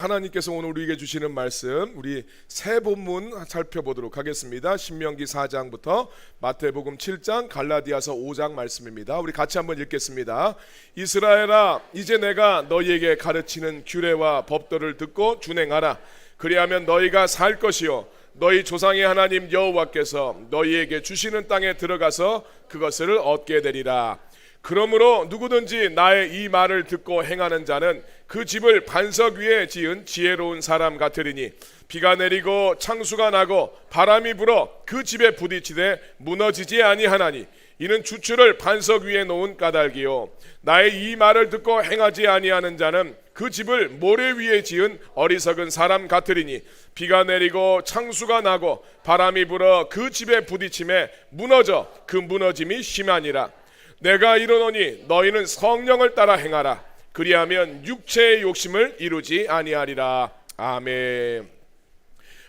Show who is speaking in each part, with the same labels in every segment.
Speaker 1: 하나님께서 오늘 우리에게 주시는 말씀, 우리 세 본문 살펴보도록 하겠습니다. 신명기 4장부터 마태복음 7장, 갈라디아서 5장 말씀입니다. 우리 같이 한번 읽겠습니다. 이스라엘아, 이제 내가 너희에게 가르치는 규례와 법도를 듣고 준행하라. 그리하면 너희가 살 것이요 너희 조상의 하나님 여호와께서 너희에게 주시는 땅에 들어가서 그것을 얻게 되리라. 그러므로 누구든지 나의 이 말을 듣고 행하는 자는 그 집을 반석 위에 지은 지혜로운 사람 같으리니 비가 내리고 창수가 나고 바람이 불어 그 집에 부딪히되 무너지지 아니하나니 이는 주추를 반석 위에 놓은 까닭이요 나의 이 말을 듣고 행하지 아니하는 자는 그 집을 모래 위에 지은 어리석은 사람 같으리니 비가 내리고 창수가 나고 바람이 불어 그 집에 부딪힘에 무너져 그 무너짐이 심하니라. 내가 이르노니 너희는 성령을 따라 행하라. 그리하면 육체의 욕심을 이루지 아니하리라. 아멘.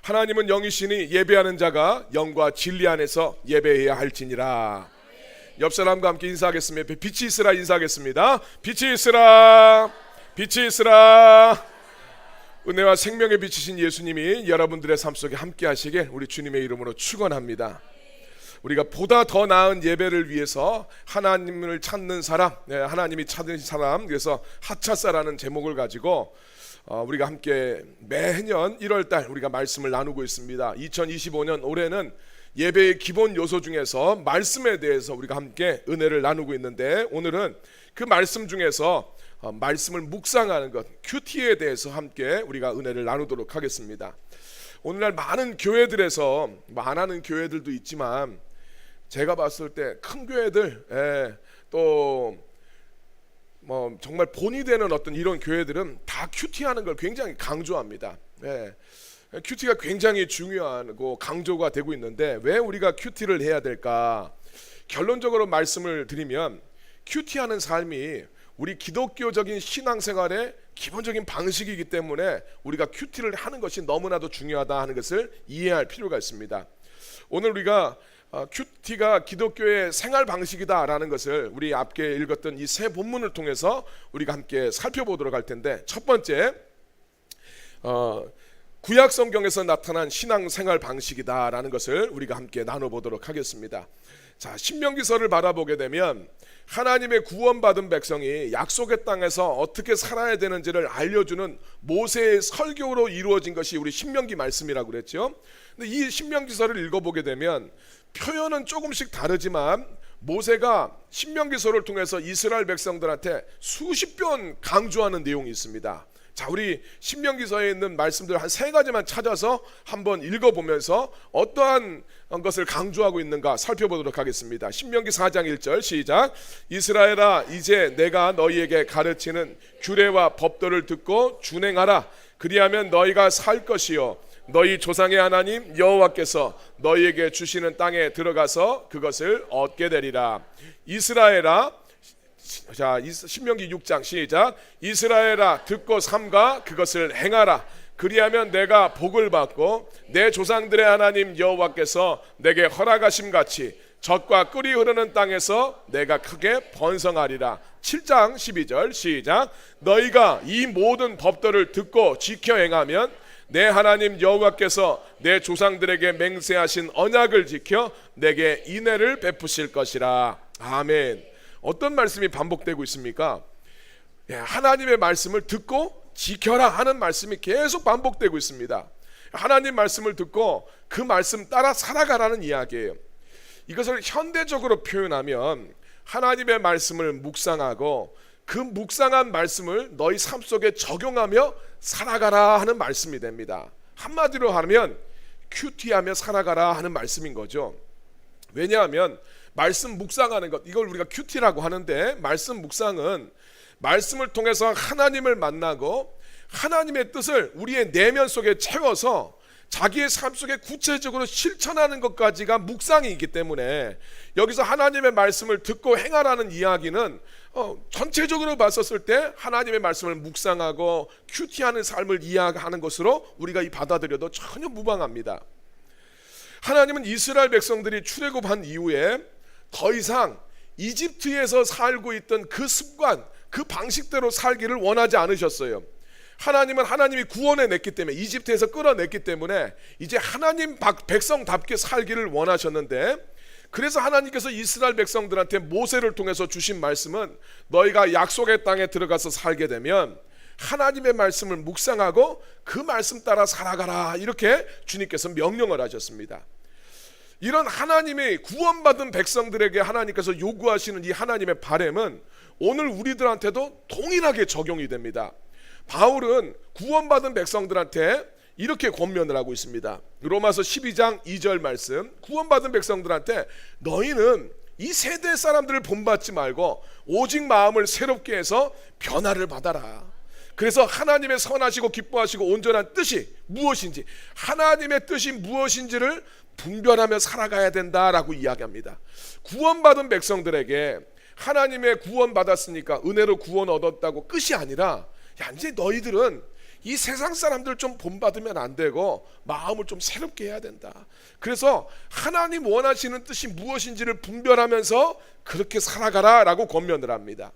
Speaker 1: 하나님은 영이시니 예배하는 자가 영과 진리 안에서 예배해야 할지니라. 옆 사람과 함께 인사하겠습니다. 빛이 있으라 인사하겠습니다. 빛이 있으라. 빛이 있으라. 은혜와 생명의 빛이신 예수님이 여러분들의 삶 속에 함께 하시길 우리 주님의 이름으로 축원합니다. 우리가 보다 더 나은 예배를 위해서 하나님을 찾는 사람, 하나님이 찾는 사람, 그래서 하차사라는 제목을 가지고 우리가 함께 매년 1월달 우리가 말씀을 나누고 있습니다. 2025년 올해는 예배의 기본 요소 중에서 말씀에 대해서 우리가 함께 은혜를 나누고 있는데, 오늘은 그 말씀 중에서 말씀을 묵상하는 것, 큐티에 대해서 함께 우리가 은혜를 나누도록 하겠습니다. 오늘날 많은 교회들에서, 안 하는 교회들도 있지만 제가 봤을 때 큰 교회들, 또 뭐 정말 본이 되는 어떤 이런 교회들은 다 큐티하는 걸 굉장히 강조합니다. 큐티가 굉장히 중요하고 강조가 되고 있는데, 왜 우리가 큐티를 해야 될까? 결론적으로 말씀을 드리면 큐티하는 삶이 우리 기독교적인 신앙생활의 기본적인 방식이기 때문에 우리가 큐티를 하는 것이 너무나도 중요하다 하는 것을 이해할 필요가 있습니다. 오늘 우리가 큐티가 기독교의 생활 방식이다라는 것을 우리 앞에 읽었던 이 세 본문을 통해서 우리가 함께 살펴보도록 할 텐데, 첫 번째, 구약 성경에서 나타난 신앙 생활 방식이다라는 것을 우리가 함께 나눠보도록 하겠습니다. 자, 신명기서를 바라보게 되면 하나님의 구원받은 백성이 약속의 땅에서 어떻게 살아야 되는지를 알려주는 모세의 설교로 이루어진 것이 우리 신명기 말씀이라고 그랬죠. 근데 이 신명기서를 읽어보게 되면 표현은 조금씩 다르지만 모세가 신명기서를 통해서 이스라엘 백성들한테 수십 번 강조하는 내용이 있습니다. 자, 우리 신명기서에 있는 말씀들 한 세 가지만 찾아서 한번 읽어보면서 어떠한 것을 강조하고 있는가 살펴보도록 하겠습니다. 신명기 4장 1절 시작. 이스라엘아, 이제 내가 너희에게 가르치는 규례와 법도를 듣고 준행하라. 그리하면 너희가 살 것이요 너희 조상의 하나님 여호와께서 너희에게 주시는 땅에 들어가서 그것을 얻게 되리라. 이스라엘아, 자, 신명기 6장 시작. 이스라엘아, 듣고 삼가 그것을 행하라. 그리하면 내가 복을 받고 내 조상들의 하나님 여호와께서 내게 허락하심 같이 젖과 꿀이 흐르는 땅에서 내가 크게 번성하리라. 7장 12절 시작. 너희가 이 모든 법도를 듣고 지켜 행하면 내 하나님 여호와께서 내 조상들에게 맹세하신 언약을 지켜 내게 인애를 베푸실 것이라. 아멘. 어떤 말씀이 반복되고 있습니까? 하나님의 말씀을 듣고 지켜라 하는 말씀이 계속 반복되고 있습니다. 하나님 말씀을 듣고 그 말씀 따라 살아가라는 이야기예요. 이것을 현대적으로 표현하면 하나님의 말씀을 묵상하고 그 묵상한 말씀을 너희 삶 속에 적용하며 살아가라 하는 말씀이 됩니다. 한마디로 하면 큐티하며 살아가라 하는 말씀인 거죠. 왜냐하면 말씀 묵상하는 것, 이걸 우리가 큐티라고 하는데, 말씀 묵상은 말씀을 통해서 하나님을 만나고 하나님의 뜻을 우리의 내면 속에 채워서 자기의 삶 속에 구체적으로 실천하는 것까지가 묵상이기 때문에, 여기서 하나님의 말씀을 듣고 행하라는 이야기는 전체적으로 봤었을 때 하나님의 말씀을 묵상하고 큐티하는 삶을 이야기하는 것으로 우리가 받아들여도 전혀 무방합니다. 하나님은 이스라엘 백성들이 출애굽한 이후에 더 이상 이집트에서 살고 있던 그 습관, 그 방식대로 살기를 원하지 않으셨어요. 하나님은 하나님이 구원해 냈기 때문에, 이집트에서 끌어냈기 때문에 이제 하나님 백성답게 살기를 원하셨는데, 그래서 하나님께서 이스라엘 백성들한테 모세를 통해서 주신 말씀은 너희가 약속의 땅에 들어가서 살게 되면 하나님의 말씀을 묵상하고 그 말씀 따라 살아가라, 이렇게 주님께서 명령을 하셨습니다. 이런 하나님의 구원받은 백성들에게 하나님께서 요구하시는 이 하나님의 바람은 오늘 우리들한테도 동일하게 적용이 됩니다. 바울은 구원받은 백성들한테 이렇게 권면을 하고 있습니다. 로마서 12장 2절 말씀, 구원받은 백성들한테 너희는 이 세대 사람들을 본받지 말고 오직 마음을 새롭게 해서 변화를 받아라. 그래서 하나님의 선하시고 기뻐하시고 온전한 뜻이 무엇인지, 하나님의 뜻이 무엇인지를 분별하며 살아가야 된다라고 이야기합니다. 구원받은 백성들에게 하나님의 구원 받았으니까 은혜로 구원 얻었다고 끝이 아니라, 야, 이제 너희들은 이 세상 사람들 좀 본받으면 안 되고 마음을 좀 새롭게 해야 된다. 그래서 하나님 원하시는 뜻이 무엇인지를 분별하면서 그렇게 살아가라 라고 권면을 합니다.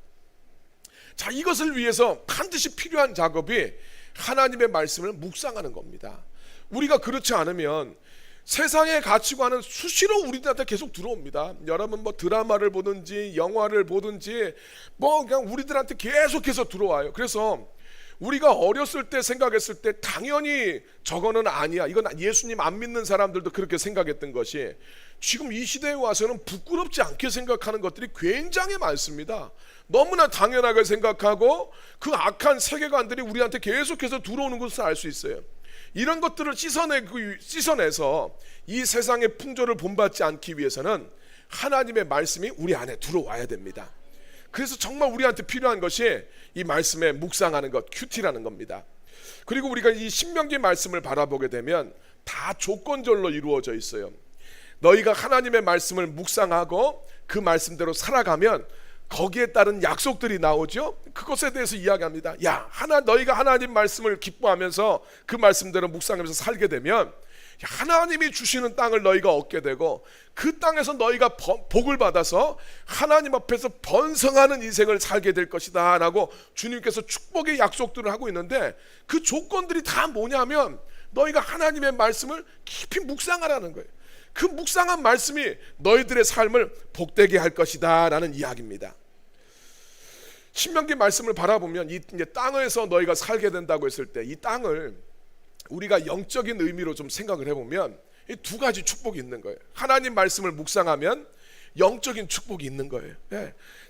Speaker 1: 자, 이것을 위해서 반드시 필요한 작업이 하나님의 말씀을 묵상하는 겁니다. 우리가 그렇지 않으면 세상의 가치관은 수시로 우리들한테 계속 들어옵니다. 여러분 뭐 드라마를 보든지 영화를 보든지 뭐 그냥 우리들한테 계속해서 들어와요. 그래서 우리가 어렸을 때 생각했을 때 당연히 저거는 아니야, 이건 예수님 안 믿는 사람들도 그렇게 생각했던 것이 지금 이 시대에 와서는 부끄럽지 않게 생각하는 것들이 굉장히 많습니다. 너무나 당연하게 생각하고 그 악한 세계관들이 우리한테 계속해서 들어오는 것을 알 수 있어요. 이런 것들을 씻어내서 이 세상의 풍조를 본받지 않기 위해서는 하나님의 말씀이 우리 안에 들어와야 됩니다. 그래서 정말 우리한테 필요한 것이 이 말씀에 묵상하는 것, 큐티라는 겁니다. 그리고 우리가 이 신명기 말씀을 바라보게 되면 다 조건절로 이루어져 있어요. 너희가 하나님의 말씀을 묵상하고 그 말씀대로 살아가면 거기에 따른 약속들이 나오죠. 그것에 대해서 이야기합니다. 야, 너희가 하나님 말씀을 기뻐하면서 그 말씀대로 묵상하면서 살게 되면 하나님이 주시는 땅을 너희가 얻게 되고 그 땅에서 너희가 복을 받아서 하나님 앞에서 번성하는 인생을 살게 될 것이다 라고 주님께서 축복의 약속들을 하고 있는데, 그 조건들이 다 뭐냐면 너희가 하나님의 말씀을 깊이 묵상하라는 거예요. 그 묵상한 말씀이 너희들의 삶을 복되게 할 것이다 라는 이야기입니다. 신명기 말씀을 바라보면 이제 땅에서 너희가 살게 된다고 했을 때 이 땅을 우리가 영적인 의미로 좀 생각을 해보면 이 두 가지 축복이 있는 거예요. 하나님 말씀을 묵상하면 영적인 축복이 있는 거예요.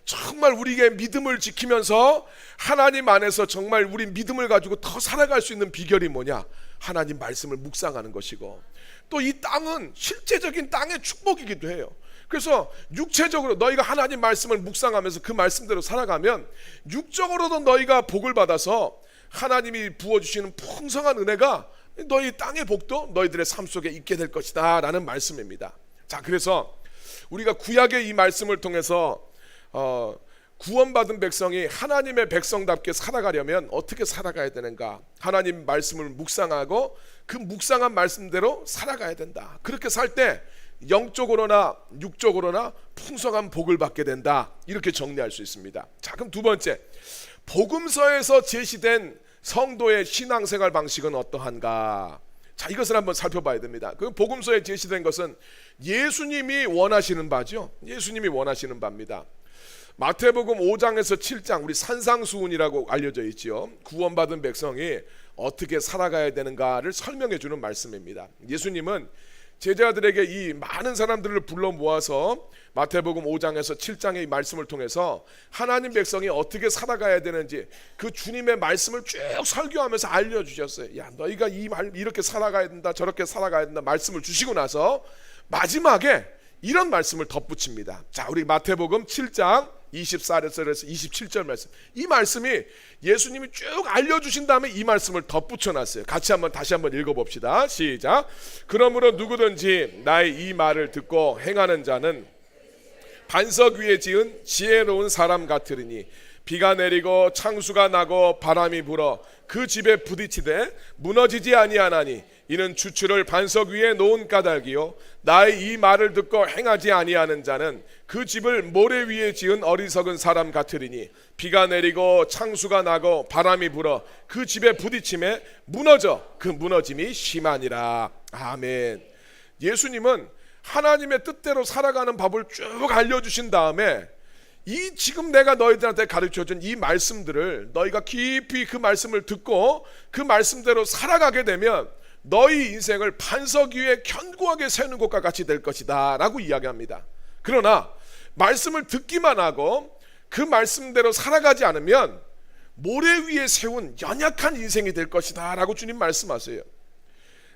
Speaker 1: 정말 우리의 믿음을 지키면서 하나님 안에서 정말 우리 믿음을 가지고 더 살아갈 수 있는 비결이 뭐냐? 하나님 말씀을 묵상하는 것이고, 또 이 땅은 실제적인 땅의 축복이기도 해요. 그래서 육체적으로 너희가 하나님 말씀을 묵상하면서 그 말씀대로 살아가면 육적으로도 너희가 복을 받아서 하나님이 부어주시는 풍성한 은혜가 너희 땅의 복도 너희들의 삶 속에 있게 될 것이다 라는 말씀입니다. 자, 그래서 우리가 구약의 이 말씀을 통해서 구원받은 백성이 하나님의 백성답게 살아가려면 어떻게 살아가야 되는가? 하나님 말씀을 묵상하고 그 묵상한 말씀대로 살아가야 된다. 그렇게 살 때 영적으로나 육적으로나 풍성한 복을 받게 된다, 이렇게 정리할 수 있습니다. 자, 그럼 두 번째, 복음서에서 제시된 성도의 신앙생활 방식은 어떠한가? 자, 이것을 한번 살펴봐야 됩니다. 그 복음서에 제시된 것은 예수님이 원하시는 바죠. 예수님이 원하시는 바입니다. 마태복음 5장에서 7장, 우리 산상수훈이라고 알려져 있지요. 구원받은 백성이 어떻게 살아가야 되는가를 설명해 주는 말씀입니다. 예수님은 제자들에게 이 많은 사람들을 불러 모아서 마태복음 5장에서 7장의 이 말씀을 통해서 하나님 백성이 어떻게 살아가야 되는지 그 주님의 말씀을 쭉 설교하면서 알려주셨어요. 야, 너희가 이렇게 살아가야 된다, 저렇게 살아가야 된다 말씀을 주시고 나서 마지막에 이런 말씀을 덧붙입니다. 자, 우리 마태복음 7장 24절에서 27절 말씀, 이 말씀이 예수님이 쭉 알려주신 다음에 이 말씀을 덧붙여놨어요. 다시 한번 읽어봅시다. 시작. 그러므로 누구든지 나의 이 말을 듣고 행하는 자는 반석 위에 지은 지혜로운 사람 같으리니 비가 내리고 창수가 나고 바람이 불어 그 집에 부딪히되 무너지지 아니하나니 이는 주추를 반석 위에 놓은 까닭이요 나의 이 말을 듣고 행하지 아니하는 자는 그 집을 모래 위에 지은 어리석은 사람 같으리니 비가 내리고 창수가 나고 바람이 불어 그 집에 부딪힘에 무너져 그 무너짐이 심하니라. 아멘. 예수님은 하나님의 뜻대로 살아가는 법을 쭉 알려주신 다음에 이 지금 내가 너희들한테 가르쳐준 이 말씀들을 너희가 깊이 그 말씀을 듣고 그 말씀대로 살아가게 되면 너희 인생을 반석 위에 견고하게 세우는 것과 같이 될 것이다 라고 이야기합니다. 그러나 말씀을 듣기만 하고 그 말씀대로 살아가지 않으면 모래 위에 세운 연약한 인생이 될 것이다 라고 주님 말씀하세요.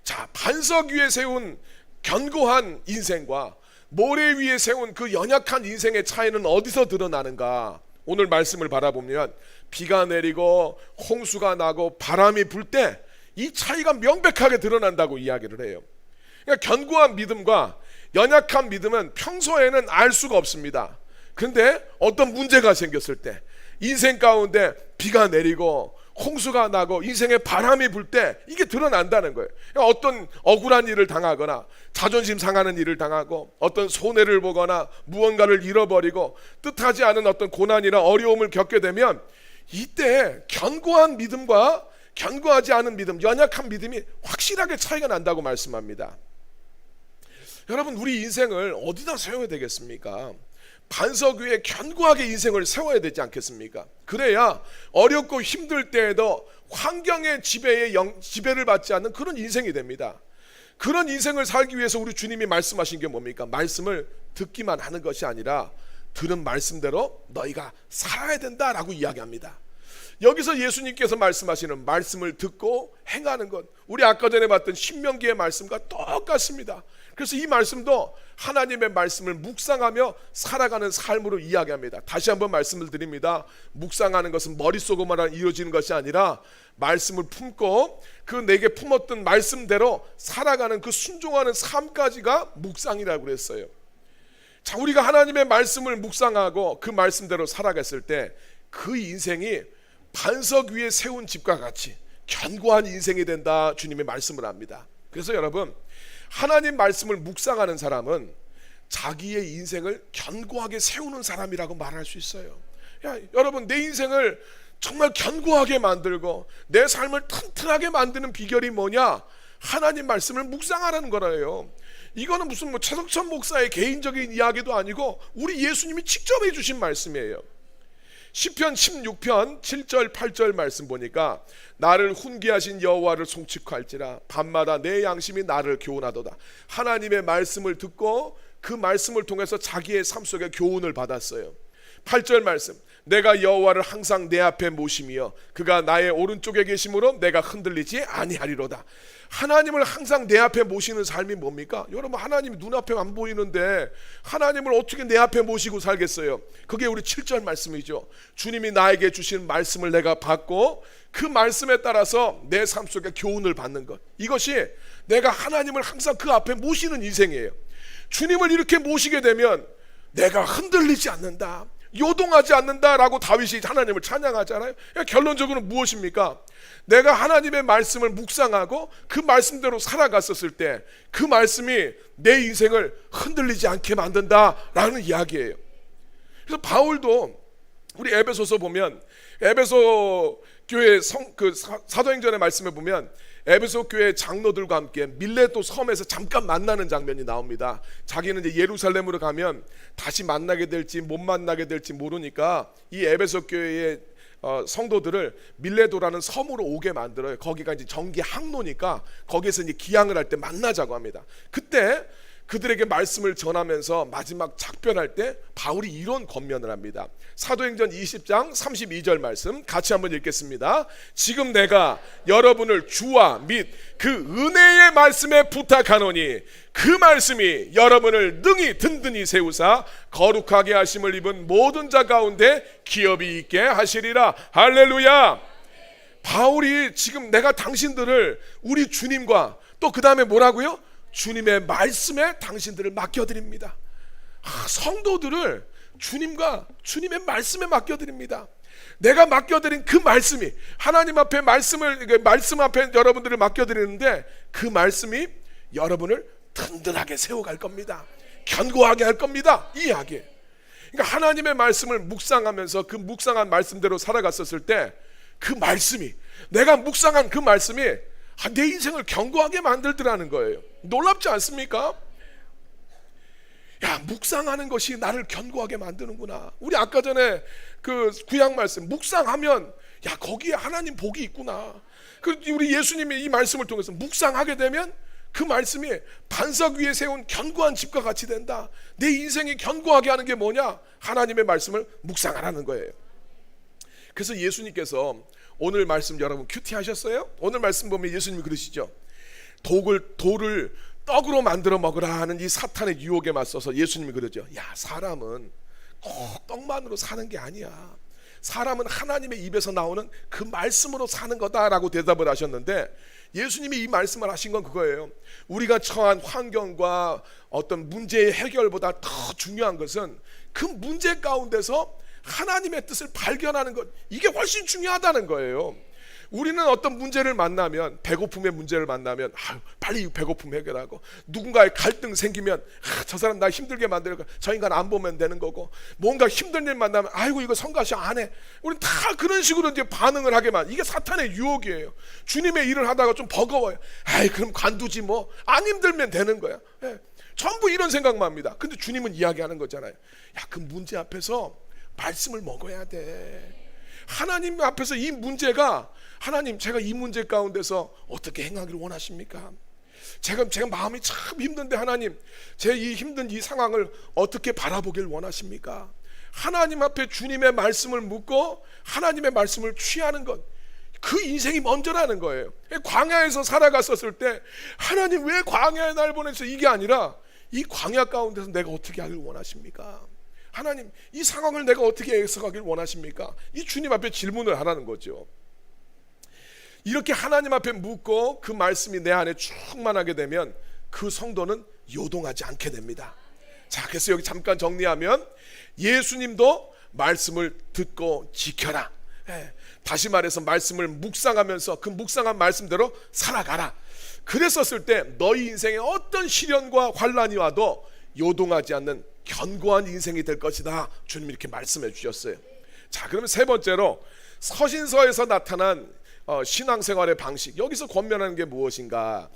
Speaker 1: 자, 반석 위에 세운 견고한 인생과 모래 위에 세운 그 연약한 인생의 차이는 어디서 드러나는가? 오늘 말씀을 바라보면 비가 내리고 홍수가 나고 바람이 불 때 이 차이가 명백하게 드러난다고 이야기를 해요. 그러니까 견고한 믿음과 연약한 믿음은 평소에는 알 수가 없습니다. 근데 어떤 문제가 생겼을 때 인생 가운데 비가 내리고 홍수가 나고 인생에 바람이 불 때 이게 드러난다는 거예요. 그러니까 어떤 억울한 일을 당하거나 자존심 상하는 일을 당하고 어떤 손해를 보거나 무언가를 잃어버리고 뜻하지 않은 어떤 고난이나 어려움을 겪게 되면 이때 견고한 믿음과 견고하지 않은 믿음, 연약한 믿음이 확실하게 차이가 난다고 말씀합니다. 여러분, 우리 인생을 어디다 세워야 되겠습니까? 반석 위에 견고하게 인생을 세워야 되지 않겠습니까? 그래야 어렵고 힘들 때에도 환경의 지배를 받지 않는 그런 인생이 됩니다. 그런 인생을 살기 위해서 우리 주님이 말씀하신 게 뭡니까? 말씀을 듣기만 하는 것이 아니라 들은 말씀대로 너희가 살아야 된다라고 이야기합니다. 여기서 예수님께서 말씀하시는 말씀을 듣고 행하는 것, 우리 아까 전에 봤던 신명기의 말씀과 똑같습니다. 그래서 이 말씀도 하나님의 말씀을 묵상하며 살아가는 삶으로 이야기합니다. 다시 한번 말씀을 드립니다. 묵상하는 것은 머릿속으로만 이루어지는 것이 아니라 말씀을 품고 그 내게 품었던 말씀대로 살아가는 그 순종하는 삶까지가 묵상이라고 그랬어요. 자, 우리가 하나님의 말씀을 묵상하고 그 말씀대로 살아갔을 때 그 인생이 반석 위에 세운 집과 같이 견고한 인생이 된다, 주님의 말씀을 합니다. 그래서 여러분, 하나님 말씀을 묵상하는 사람은 자기의 인생을 견고하게 세우는 사람이라고 말할 수 있어요. 여러분, 내 인생을 정말 견고하게 만들고 내 삶을 튼튼하게 만드는 비결이 뭐냐? 하나님 말씀을 묵상하라는 거라요. 이거는 무슨 최석천 목사의 개인적인 이야기도 아니고 우리 예수님이 직접 해주신 말씀이에요. 시편 16편 7절 8절 말씀 보니까 나를 훈계하신 여호와를 송축할지라 밤마다 내 양심이 나를 교훈하도다. 하나님의 말씀을 듣고 그 말씀을 통해서 자기의 삶 속에 교훈을 받았어요. 8절 말씀, 내가 여호와를 항상 내 앞에 모심이여 그가 나의 오른쪽에 계심으로 내가 흔들리지 아니하리로다. 하나님을 항상 내 앞에 모시는 삶이 뭡니까? 여러분, 하나님이 눈앞에 안 보이는데 하나님을 어떻게 내 앞에 모시고 살겠어요? 그게 우리 7절 말씀이죠. 주님이 나에게 주신 말씀을 내가 받고 그 말씀에 따라서 내 삶 속에 교훈을 받는 것, 이것이 내가 하나님을 항상 그 앞에 모시는 인생이에요. 주님을 이렇게 모시게 되면 내가 흔들리지 않는다, 요동하지 않는다라고 다윗이 하나님을 찬양하잖아요. 결론적으로 무엇입니까? 내가 하나님의 말씀을 묵상하고 그 말씀대로 살아갔었을 때 그 말씀이 내 인생을 흔들리지 않게 만든다라는 이야기예요. 그래서 바울도 우리 에베소서 보면, 에베소 교회 사도행전의 말씀에 보면 에베소 교회 장로들과 함께 밀레토 섬에서 잠깐 만나는 장면이 나옵니다. 자기는 이제 예루살렘으로 가면 다시 만나게 될지 못 만나게 될지 모르니까 이 에베소 교회의 성도들을 밀레도라는 섬으로 오게 만들어요. 거기가 이제 정기 항로니까 거기에서 이제 기항을 할 때 만나자고 합니다. 그때 그들에게 말씀을 전하면서 마지막 작별할 때 바울이 이런 권면을 합니다. 사도행전 20장 32절 말씀 같이 한번 읽겠습니다. 지금 내가 여러분을 주와 및 그 은혜의 말씀에 부탁하노니 그 말씀이 여러분을 능히 든든히 세우사 거룩하게 하심을 입은 모든 자 가운데 기업이 있게 하시리라. 할렐루야. 바울이 지금 내가 당신들을 우리 주님과 또 그 다음에 뭐라고요? 주님의 말씀에 당신들을 맡겨드립니다. 성도들을 주님과 주님의 말씀에 맡겨드립니다. 내가 맡겨드린 그 말씀이, 하나님 앞에 말씀 앞에 여러분들을 맡겨드리는데 그 말씀이 여러분을 든든하게 세워갈 겁니다. 견고하게 할 겁니다. 이 이야기. 그러니까 하나님의 말씀을 묵상하면서 그 묵상한 말씀대로 살아갔었을 때 그 말씀이, 내가 묵상한 그 말씀이 내 인생을 견고하게 만들더라는 거예요. 놀랍지 않습니까? 야, 묵상하는 것이 나를 견고하게 만드는구나. 우리 아까 전에 그 구약 말씀 묵상하면 야, 거기에 하나님 복이 있구나. 우리 예수님이 이 말씀을 통해서 묵상하게 되면 그 말씀이 반석 위에 세운 견고한 집과 같이 된다. 내 인생이 견고하게 하는 게 뭐냐? 하나님의 말씀을 묵상하라는 거예요. 그래서 예수님께서 오늘 말씀 여러분 큐티하셨어요? 오늘 말씀 보면 예수님이 그러시죠. 돌을 떡으로 만들어 먹으라 하는 이 사탄의 유혹에 맞서서 예수님이 그러죠. 야, 사람은 꼭 떡만으로 사는 게 아니야. 사람은 하나님의 입에서 나오는 그 말씀으로 사는 거다라고 대답을 하셨는데, 예수님이 이 말씀을 하신 건 그거예요. 우리가 처한 환경과 어떤 문제의 해결보다 더 중요한 것은 그 문제 가운데서 하나님의 뜻을 발견하는 것, 이게 훨씬 중요하다는 거예요. 우리는 어떤 문제를 만나면, 배고픔의 문제를 만나면 빨리 이 배고픔 해결하고, 누군가의 갈등 생기면 저 사람 나 힘들게 만들고 저 인간 안 보면 되는 거고, 뭔가 힘든 일 만나면 아이고 이거 성가시 안 해. 우리는 다 그런 식으로 이제 반응을 하게만. 이게 사탄의 유혹이에요. 주님의 일을 하다가 좀 버거워요. 아이 그럼 관두지 뭐, 안 힘들면 되는 거야. 예. 전부 이런 생각만 합니다. 근데 주님은 이야기하는 거잖아요. 야, 그 문제 앞에서 말씀을 먹어야 돼. 하나님 앞에서 이 문제가, 하나님 제가 이 문제 가운데서 어떻게 행하기를 원하십니까? 제가 마음이 참 힘든데 하나님 제 이 힘든 이 상황을 어떻게 바라보길 원하십니까? 하나님 앞에 주님의 말씀을 묻고 하나님의 말씀을 취하는 것, 그 인생이 먼저라는 거예요. 광야에서 살아갔었을 때 하나님 왜 광야에 날 보내서 이게 아니라 이 광야 가운데서 내가 어떻게 하길 원하십니까? 하나님 이 상황을 내가 어떻게 해석하길 원하십니까? 이 주님 앞에 질문을 하라는 거죠. 이렇게 하나님 앞에 묻고 그 말씀이 내 안에 충만하게 되면 그 성도는 요동하지 않게 됩니다. 자, 그래서 여기 잠깐 정리하면 예수님도 말씀을 듣고 지켜라. 다시 말해서 말씀을 묵상하면서 그 묵상한 말씀대로 살아가라. 그랬었을 때 너희 인생에 어떤 시련과 환난이 와도 요동하지 않는 견고한 인생이 될 것이다. 주님이 이렇게 말씀해 주셨어요. 자, 그러면 세 번째로 서신서에서 나타난 신앙생활의 방식, 여기서 권면하는 게 무엇인가?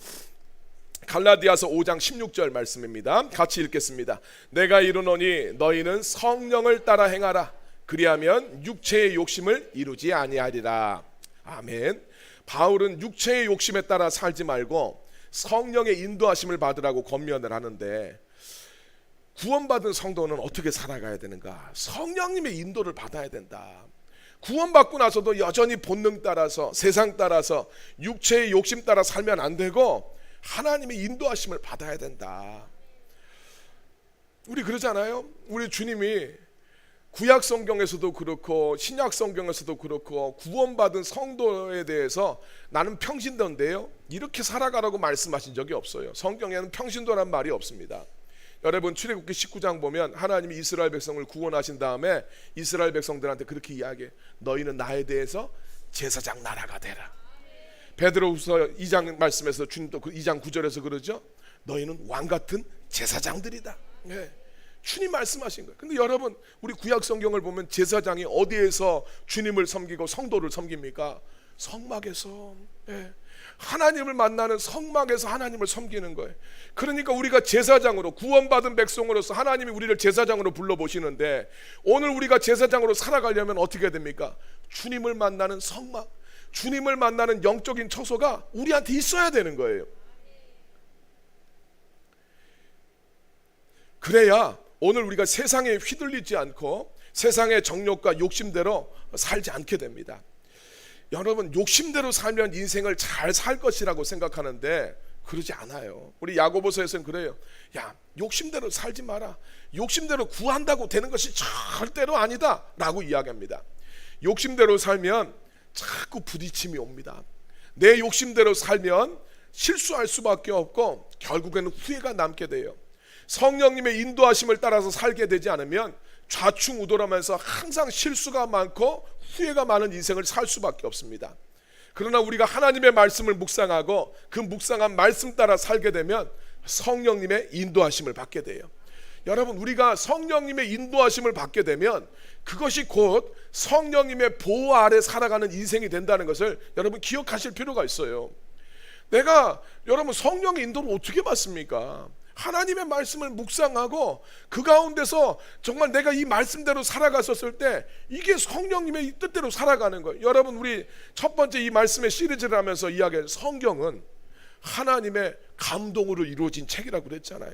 Speaker 1: 갈라디아서 5장 16절 말씀입니다. 같이 읽겠습니다. 내가 이르노니 너희는 성령을 따라 행하라. 그리하면 육체의 욕심을 이루지 아니하리라. 아멘. 바울은 육체의 욕심에 따라 살지 말고 성령의 인도하심을 받으라고 권면을 하는데, 구원받은 성도는 어떻게 살아가야 되는가? 성령님의 인도를 받아야 된다. 구원받고 나서도 여전히 본능 따라서, 세상 따라서, 육체의 욕심 따라 살면 안 되고 하나님의 인도하심을 받아야 된다. 우리 그러잖아요. 우리 주님이 구약 성경에서도 그렇고 신약 성경에서도 그렇고 구원받은 성도에 대해서 나는 평신도인데요, 이렇게 살아가라고 말씀하신 적이 없어요. 성경에는 평신도란 말이 없습니다. 여러분 출애굽기 19장 보면 하나님이 이스라엘 백성을 구원하신 다음에 이스라엘 백성들한테 그렇게 이야기해. 너희는 나에 대해서 제사장 나라가 되라. 베드로후서 2장 말씀에서 주님도 2장 9절에서 그러죠. 너희는 왕같은 제사장들이다. 네. 주님 말씀하신 거예요. 근데 여러분 우리 구약 성경을 보면 제사장이 어디에서 주님을 섬기고 성도를 섬깁니까? 성막에서. 네. 하나님을 만나는 성막에서 하나님을 섬기는 거예요. 그러니까 우리가 제사장으로, 구원받은 백성으로서 하나님이 우리를 제사장으로 불러보시는데, 오늘 우리가 제사장으로 살아가려면 어떻게 됩니까? 주님을 만나는 성막, 주님을 만나는 영적인 처소가 우리한테 있어야 되는 거예요. 그래야 오늘 우리가 세상에 휘둘리지 않고 세상의 정욕과 욕심대로 살지 않게 됩니다. 여러분 욕심대로 살면 인생을 잘 살 것이라고 생각하는데 그러지 않아요. 우리 야고보서에서는 그래요. 야, 욕심대로 살지 마라. 욕심대로 구한다고 되는 것이 절대로 아니다 라고 이야기합니다. 욕심대로 살면 자꾸 부딪힘이 옵니다. 내 욕심대로 살면 실수할 수밖에 없고 결국에는 후회가 남게 돼요. 성령님의 인도하심을 따라서 살게 되지 않으면 좌충우돌하면서 항상 실수가 많고 후회가 많은 인생을 살 수밖에 없습니다. 그러나 우리가 하나님의 말씀을 묵상하고 그 묵상한 말씀 따라 살게 되면 성령님의 인도하심을 받게 돼요. 여러분, 우리가 성령님의 인도하심을 받게 되면 그것이 곧 성령님의 보호 아래 살아가는 인생이 된다는 것을 여러분 기억하실 필요가 있어요. 여러분 성령의 인도를 어떻게 받습니까? 하나님의 말씀을 묵상하고 그 가운데서 정말 내가 이 말씀대로 살아갔었을 때 이게 성령님의 뜻대로 살아가는 거예요. 여러분, 우리 첫 번째 이 말씀의 시리즈를 하면서 이야기한 성경은 하나님의 감동으로 이루어진 책이라고 그랬잖아요.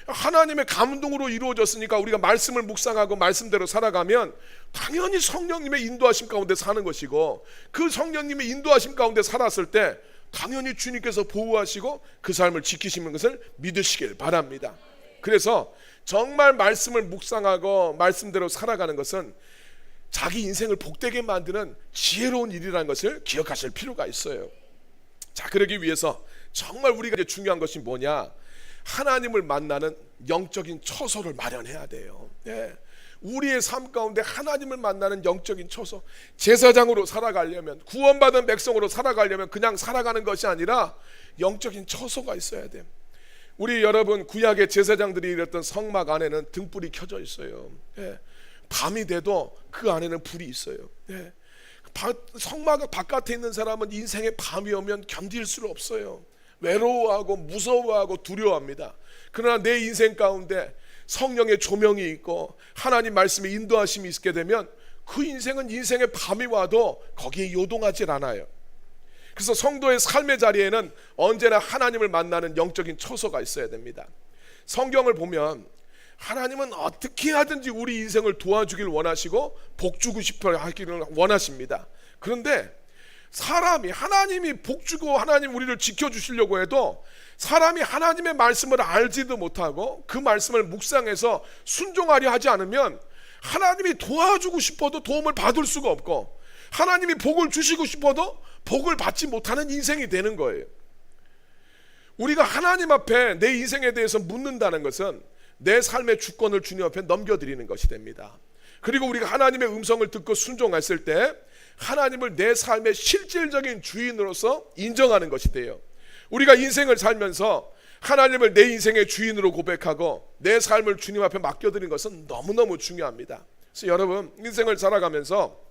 Speaker 1: 하나님의 감동으로 이루어졌으니까 우리가 말씀을 묵상하고 말씀대로 살아가면 당연히 성령님의 인도하심 가운데 사는 것이고, 그 성령님의 인도하심 가운데 살았을 때 당연히 주님께서 보호하시고 그 삶을 지키시는 것을 믿으시길 바랍니다. 그래서 정말 말씀을 묵상하고 말씀대로 살아가는 것은 자기 인생을 복되게 만드는 지혜로운 일이라는 것을 기억하실 필요가 있어요. 자, 그러기 위해서 정말 우리가 이제 중요한 것이 뭐냐? 하나님을 만나는 영적인 처소를 마련해야 돼요. 우리의 삶 가운데 하나님을 만나는 영적인 처소, 제사장으로 살아가려면, 구원받은 백성으로 살아가려면 그냥 살아가는 것이 아니라 영적인 처소가 있어야 돼요. 우리 여러분, 구약의 제사장들이 일했던 성막 안에는 등불이 켜져 있어요. 밤이 돼도 그 안에는 불이 있어요. 성막 바깥에 있는 사람은 인생의 밤이 오면 견딜 수 없어요. 외로워하고 무서워하고 두려워합니다. 그러나 내 인생 가운데 성령의 조명이 있고 하나님 말씀의 인도하심이 있게 되면 그 인생은 인생의 밤이 와도 거기에 요동하지 않아요. 그래서 성도의 삶의 자리에는 언제나 하나님을 만나는 영적인 처소가 있어야 됩니다. 성경을 보면 하나님은 어떻게 하든지 우리 인생을 도와주길 원하시고 복주고 싶어 하기를 원하십니다. 그런데 하나님이 복주고 하나님 우리를 지켜주시려고 해도 사람이 하나님의 말씀을 알지도 못하고 그 말씀을 묵상해서 순종하려 하지 않으면 하나님이 도와주고 싶어도 도움을 받을 수가 없고, 하나님이 복을 주시고 싶어도 복을 받지 못하는 인생이 되는 거예요. 우리가 하나님 앞에 내 인생에 대해서 묻는다는 것은 내 삶의 주권을 주님 앞에 넘겨드리는 것이 됩니다. 그리고 우리가 하나님의 음성을 듣고 순종했을 때 하나님을 내 삶의 실질적인 주인으로서 인정하는 것이 돼요. 우리가 인생을 살면서 하나님을 내 인생의 주인으로 고백하고 내 삶을 주님 앞에 맡겨드리는 것은 너무너무 중요합니다. 그래서 여러분, 인생을 살아가면서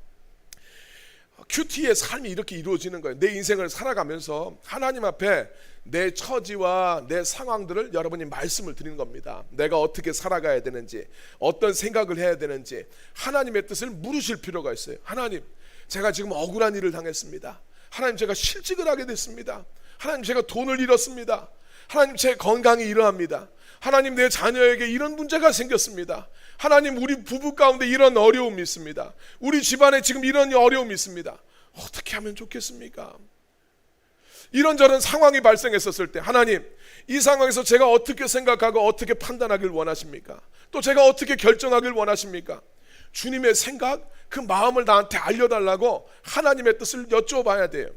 Speaker 1: 큐티의 삶이 이렇게 이루어지는 거예요. 내 인생을 살아가면서 하나님 앞에 내 처지와 내 상황들을 여러분이 말씀을 드리는 겁니다. 내가 어떻게 살아가야 되는지, 어떤 생각을 해야 되는지 하나님의 뜻을 물으실 필요가 있어요. 하나님, 제가 지금 억울한 일을 당했습니다. 하나님, 제가 실직을 하게 됐습니다. 하나님, 제가 돈을 잃었습니다. 하나님, 제 건강이 이러합니다. 하나님, 내 자녀에게 이런 문제가 생겼습니다. 하나님, 우리 부부 가운데 이런 어려움이 있습니다. 우리 집안에 지금 이런 어려움이 있습니다. 어떻게 하면 좋겠습니까? 이런저런 상황이 발생했었을 때 하나님, 이 상황에서 제가 어떻게 생각하고 어떻게 판단하길 원하십니까? 또 제가 어떻게 결정하길 원하십니까? 주님의 생각, 그 마음을 나한테 알려달라고 하나님의 뜻을 여쭤봐야 돼요.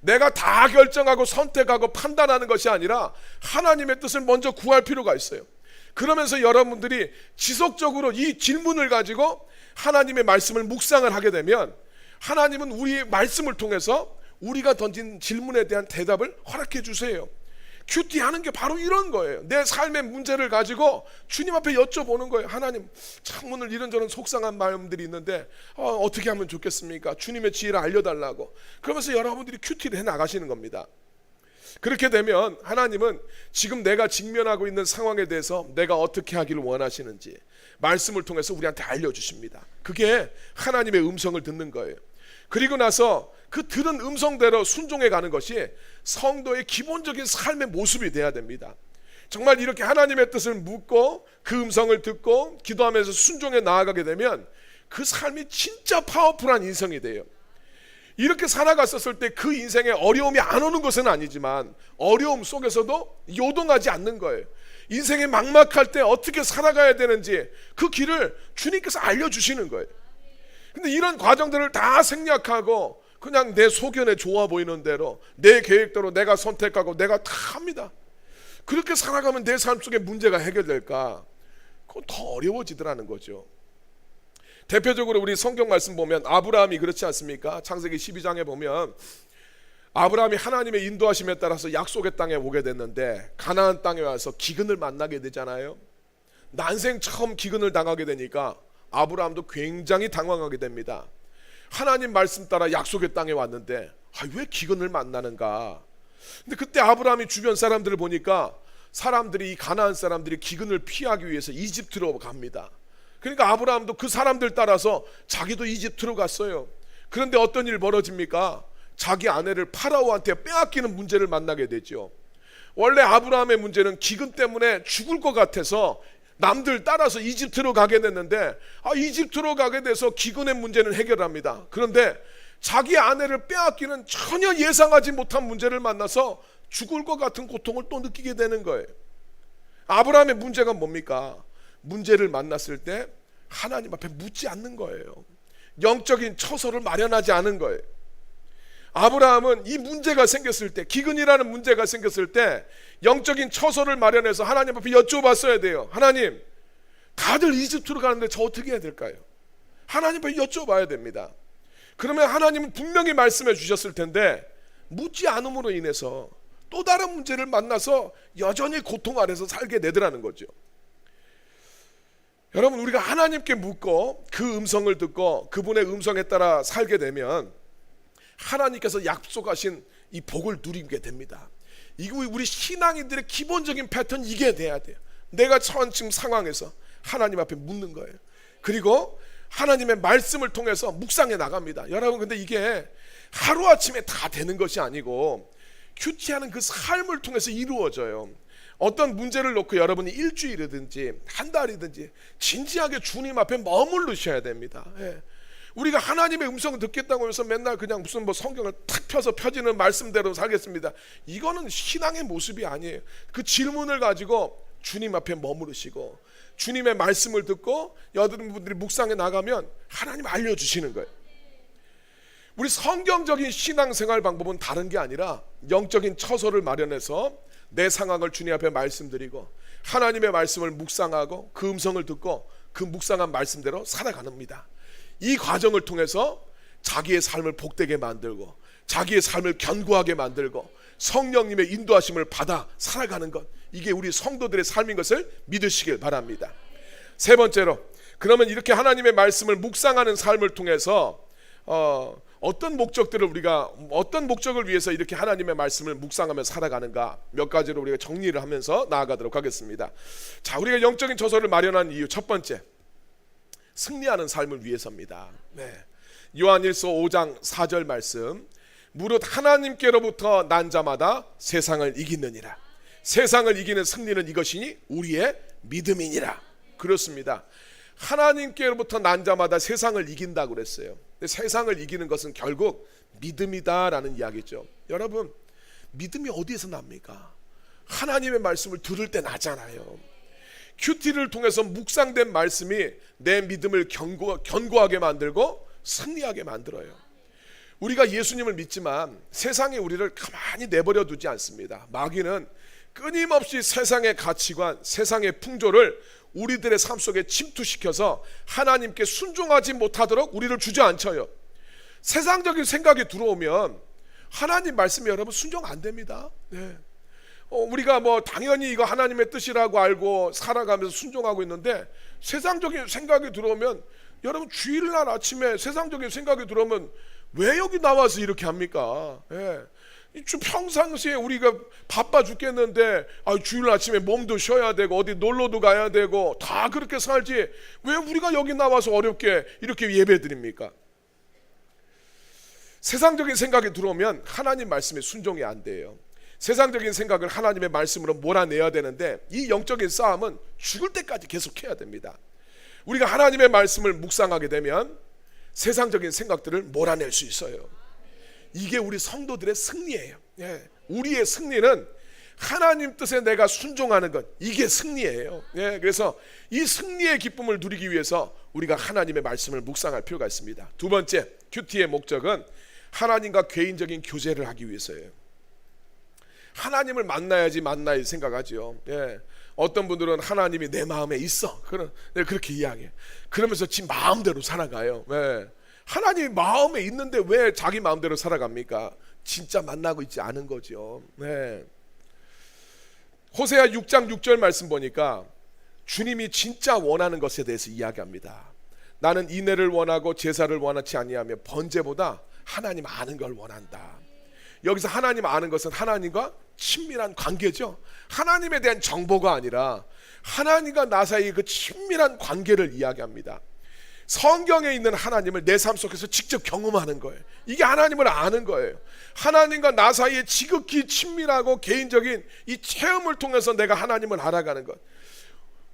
Speaker 1: 내가 다 결정하고 선택하고 판단하는 것이 아니라 하나님의 뜻을 먼저 구할 필요가 있어요. 그러면서 여러분들이 지속적으로 이 질문을 가지고 하나님의 말씀을 묵상을 하게 되면 하나님은 우리의 말씀을 통해서 우리가 던진 질문에 대한 대답을 허락해 주세요. 큐티하는 게 바로 이런 거예요. 내 삶의 문제를 가지고 주님 앞에 여쭤보는 거예요. 하나님, 참 오늘 이런저런 속상한 마음들이 있는데 어떻게 하면 좋겠습니까? 주님의 지혜를 알려달라고. 그러면서 여러분들이 큐티를 해나가시는 겁니다. 그렇게 되면 하나님은 지금 내가 직면하고 있는 상황에 대해서 내가 어떻게 하기를 원하시는지 말씀을 통해서 우리한테 알려주십니다. 그게 하나님의 음성을 듣는 거예요. 그리고 나서 그 들은 음성대로 순종해 가는 것이 성도의 기본적인 삶의 모습이 돼야 됩니다. 정말 이렇게 하나님의 뜻을 묻고 그 음성을 듣고 기도하면서 순종해 나아가게 되면 그 삶이 진짜 파워풀한 인생이 돼요. 이렇게 살아갔었을 때 그 인생에 어려움이 안 오는 것은 아니지만 어려움 속에서도 요동하지 않는 거예요. 인생이 막막할 때 어떻게 살아가야 되는지 그 길을 주님께서 알려주시는 거예요. 근데 이런 과정들을 다 생략하고 그냥 내 소견에 좋아 보이는 대로 내 계획대로 내가 선택하고 내가 다 합니다. 그렇게 살아가면 내 삶 속에 문제가 해결될까? 그건 더 어려워지더라는 거죠. 대표적으로 우리 성경 말씀 보면 아브라함이 그렇지 않습니까? 창세기 12장에 보면 아브라함이 하나님의 인도하심에 따라서 약속의 땅에 오게 됐는데 가나안 땅에 와서 기근을 만나게 되잖아요. 난생 처음 기근을 당하게 되니까 아브라함도 굉장히 당황하게 됩니다. 하나님 말씀 따라 약속의 땅에 왔는데 왜 기근을 만나는가? 근데 그때 아브라함이 주변 사람들을 보니까 사람들이, 이 가나안 사람들이 기근을 피하기 위해서 이집트로 갑니다. 그러니까 아브라함도 그 사람들 따라서 자기도 이집트로 갔어요. 그런데 어떤 일이 벌어집니까? 자기 아내를 파라오한테 빼앗기는 문제를 만나게 되죠. 원래 아브라함의 문제는 기근 때문에 죽을 것 같아서 남들 따라서 이집트로 가게 됐는데 이집트로 가게 돼서 기근의 문제는 해결합니다. 그런데 자기 아내를 빼앗기는 전혀 예상하지 못한 문제를 만나서 죽을 것 같은 고통을 또 느끼게 되는 거예요. 아브라함의 문제가 뭡니까? 문제를 만났을 때 하나님 앞에 묻지 않는 거예요. 영적인 처소를 마련하지 않은 거예요. 아브라함은 이 문제가 생겼을 때, 기근이라는 문제가 생겼을 때 영적인 처소를 마련해서 하나님 앞에 여쭤봤어야 돼요. 하나님, 다들 이집트로 가는데 저 어떻게 해야 될까요? 하나님 앞에 여쭤봐야 됩니다. 그러면 하나님은 분명히 말씀해 주셨을 텐데 묻지 않음으로 인해서 또 다른 문제를 만나서 여전히 고통 아래서 살게 되더라는 거죠. 여러분, 우리가 하나님께 묻고 그 음성을 듣고 그분의 음성에 따라 살게 되면 하나님께서 약속하신 이 복을 누리게 됩니다. 이거 우리 신앙인들의 기본적인 패턴, 이게 돼야 돼요. 내가 처한 지금 상황에서 하나님 앞에 묻는 거예요. 그리고 하나님의 말씀을 통해서 묵상해 나갑니다. 여러분, 근데 이게 하루아침에 다 되는 것이 아니고 큐티하는 그 삶을 통해서 이루어져요. 어떤 문제를 놓고 여러분이 일주일이든지 한 달이든지 진지하게 주님 앞에 머무르셔야 됩니다. 우리가 하나님의 음성을 듣겠다고 해서 맨날 그냥 무슨 성경을 탁 펴서 펴지는 말씀대로 살겠습니다. 이거는 신앙의 모습이 아니에요. 그 질문을 가지고 주님 앞에 머무르시고 주님의 말씀을 듣고 여러분들이 묵상해 나가면 하나님 알려주시는 거예요. 우리 성경적인 신앙생활 방법은 다른 게 아니라 영적인 처소를 마련해서 내 상황을 주님 앞에 말씀드리고 하나님의 말씀을 묵상하고 그 음성을 듣고 그 묵상한 말씀대로 살아가는입니다. 이 과정을 통해서 자기의 삶을 복되게 만들고 자기의 삶을 견고하게 만들고 성령님의 인도하심을 받아 살아가는 것, 이게 우리 성도들의 삶인 것을 믿으시길 바랍니다. 세 번째로, 그러면 이렇게 하나님의 말씀을 묵상하는 삶을 통해서 어떤 목적을 위해서 이렇게 하나님의 말씀을 묵상하며 살아가는가, 몇 가지로 우리가 정리를 하면서 나아가도록 하겠습니다. 자, 우리가 영적인 처소를 마련한 이유, 첫 번째, 승리하는 삶을 위해서입니다. 요한일서 5장 4절 말씀, 무릇 하나님께로부터 난 자마다 세상을 이기느니라. 세상을 이기는 승리는 이것이니 우리의 믿음이니라. 그렇습니다. 하나님께로부터 난 자마다 세상을 이긴다고 그랬어요. 근데 세상을 이기는 것은 결국 믿음이다라는 이야기죠. 여러분, 믿음이 어디에서 납니까? 하나님의 말씀을 들을 때 나잖아요. 큐티를 통해서 묵상된 말씀이 내 믿음을 견고하게 만들고 승리하게 만들어요. 우리가 예수님을 믿지만 세상이 우리를 가만히 내버려 두지 않습니다. 마귀는 끊임없이 세상의 가치관, 세상의 풍조를 우리들의 삶 속에 침투시켜서 하나님께 순종하지 못하도록 우리를 주저앉혀요. 세상적인 생각이 들어오면 하나님 말씀에 여러분 순종 안 됩니다. 우리가 당연히 이거 하나님의 뜻이라고 알고 살아가면서 순종하고 있는데 세상적인 생각이 들어오면, 여러분 주일날 아침에 세상적인 생각이 들어오면 왜 여기 나와서 이렇게 합니까? 평상시에 우리가 바빠 죽겠는데 주일 아침에 몸도 쉬어야 되고 어디 놀러도 가야 되고 다 그렇게 살지 왜 우리가 여기 나와서 어렵게 이렇게 예배 드립니까? 세상적인 생각이 들어오면 하나님 말씀에 순종이 안 돼요. 세상적인 생각을 하나님의 말씀으로 몰아내야 되는데 이 영적인 싸움은 죽을 때까지 계속해야 됩니다. 우리가 하나님의 말씀을 묵상하게 되면 세상적인 생각들을 몰아낼 수 있어요. 이게 우리 성도들의 승리예요. 우리의 승리는 하나님 뜻에 내가 순종하는 것, 이게 승리예요. 그래서 이 승리의 기쁨을 누리기 위해서 우리가 하나님의 말씀을 묵상할 필요가 있습니다. 두 번째, 큐티의 목적은 하나님과 개인적인 교제를 하기 위해서예요. 하나님을 만나야지 생각하죠. 어떤 분들은 하나님이 내 마음에 있어. 그렇게 이야기해. 그러면서 지 마음대로 살아가요. 네. 하나님이 마음에 있는데 왜 자기 마음대로 살아갑니까? 진짜 만나고 있지 않은 거죠. 네. 호세아 6장 6절 말씀 보니까 주님이 진짜 원하는 것에 대해서 이야기합니다. 나는 인애를 원하고 제사를 원하지 아니하며 번제보다 하나님 아는 걸 원한다. 여기서 하나님 아는 것은 하나님과 친밀한 관계죠. 하나님에 대한 정보가 아니라 하나님과 나 사이의 그 친밀한 관계를 이야기합니다. 성경에 있는 하나님을 내 삶 속에서 직접 경험하는 거예요. 이게 하나님을 아는 거예요. 하나님과 나 사이에 지극히 친밀하고 개인적인 이 체험을 통해서 내가 하나님을 알아가는 것.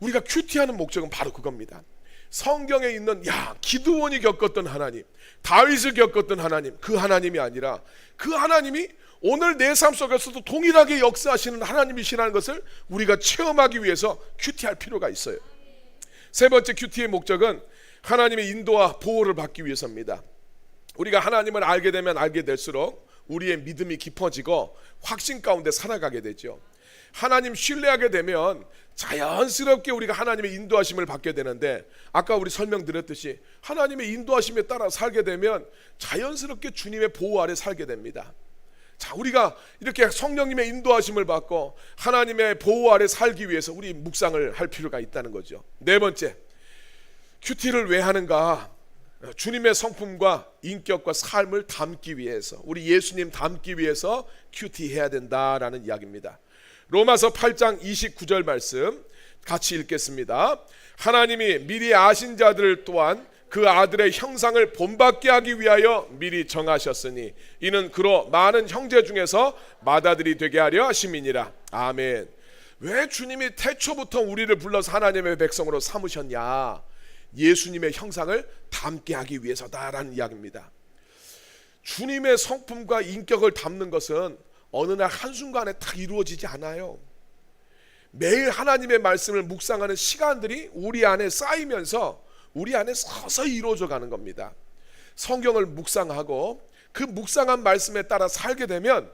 Speaker 1: 우리가 큐티하는 목적은 바로 그겁니다. 성경에 있는 기드온이 겪었던 하나님, 다윗을 겪었던 하나님, 그 하나님이 아니라 그 하나님이 오늘 내 삶 속에서도 동일하게 역사하시는 하나님이시라는 것을 우리가 체험하기 위해서 큐티할 필요가 있어요. 세 번째 큐티의 목적은 하나님의 인도와 보호를 받기 위해서입니다. 우리가 하나님을 알게 되면 알게 될수록 우리의 믿음이 깊어지고 확신 가운데 살아가게 되죠. 하나님 신뢰하게 되면 자연스럽게 우리가 하나님의 인도하심을 받게 되는데, 아까 우리 설명드렸듯이 하나님의 인도하심에 따라 살게 되면 자연스럽게 주님의 보호 아래 살게 됩니다. 자, 우리가 이렇게 성령님의 인도하심을 받고 하나님의 보호 아래 살기 위해서 우리 묵상을 할 필요가 있다는 거죠. 네 번째, 큐티를 왜 하는가? 주님의 성품과 인격과 삶을 담기 위해서, 우리 예수님 담기 위해서 큐티해야 된다라는 이야기입니다. 로마서 8장 29절 말씀 같이 읽겠습니다. 하나님이 미리 아신 자들을 또한 그 아들의 형상을 본받게 하기 위하여 미리 정하셨으니 이는 그로 많은 형제 중에서 맏아들이 되게 하려 하심이니라. 아멘. 왜 주님이 태초부터 우리를 불러서 하나님의 백성으로 삼으셨냐? 예수님의 형상을 담게 하기 위해서다라는 이야기입니다. 주님의 성품과 인격을 담는 것은 어느 날 한순간에 딱 이루어지지 않아요. 매일 하나님의 말씀을 묵상하는 시간들이 우리 안에 쌓이면서 우리 안에 서서히 이루어져 가는 겁니다. 성경을 묵상하고 그 묵상한 말씀에 따라 살게 되면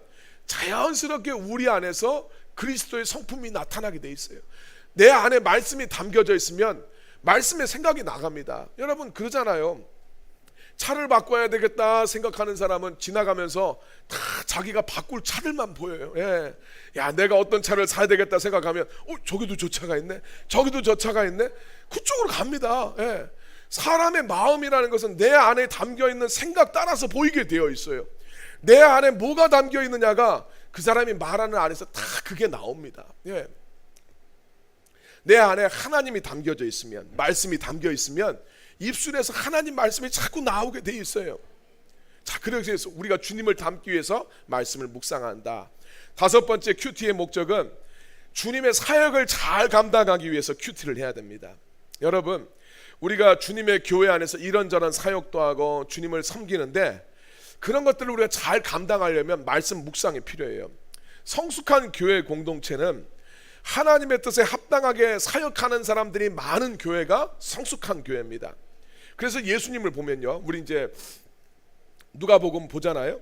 Speaker 1: 자연스럽게 우리 안에서 그리스도의 성품이 나타나게 돼 있어요. 내 안에 말씀이 담겨져 있으면 말씀의 생각이 나갑니다. 여러분 그러잖아요. 차를 바꿔야 되겠다 생각하는 사람은 지나가면서 다 자기가 바꿀 차들만 보여요. 예. 야, 내가 어떤 차를 사야 되겠다 생각하면 저기도 저 차가 있네, 저기도 저 차가 있네, 그쪽으로 갑니다. 예. 사람의 마음이라는 것은 내 안에 담겨있는 생각 따라서 보이게 되어 있어요. 내 안에 뭐가 담겨 있느냐가 그 사람이 말하는 안에서 다 그게 나옵니다. 예. 내 안에 하나님이 담겨져 있으면, 말씀이 담겨 있으면 입술에서 하나님 말씀이 자꾸 나오게 돼 있어요. 자, 그래서 우리가 주님을 담기 위해서 말씀을 묵상한다. 다섯 번째 큐티의 목적은 주님의 사역을 잘 감당하기 위해서 큐티를 해야 됩니다. 여러분, 우리가 주님의 교회 안에서 이런저런 사역도 하고 주님을 섬기는데 그런 것들을 우리가 잘 감당하려면 말씀 묵상이 필요해요. 성숙한 교회 공동체는 하나님의 뜻에 합당하게 사역하는 사람들이 많은 교회가 성숙한 교회입니다. 그래서 예수님을 보면요, 우리 이제 누가복음 보잖아요.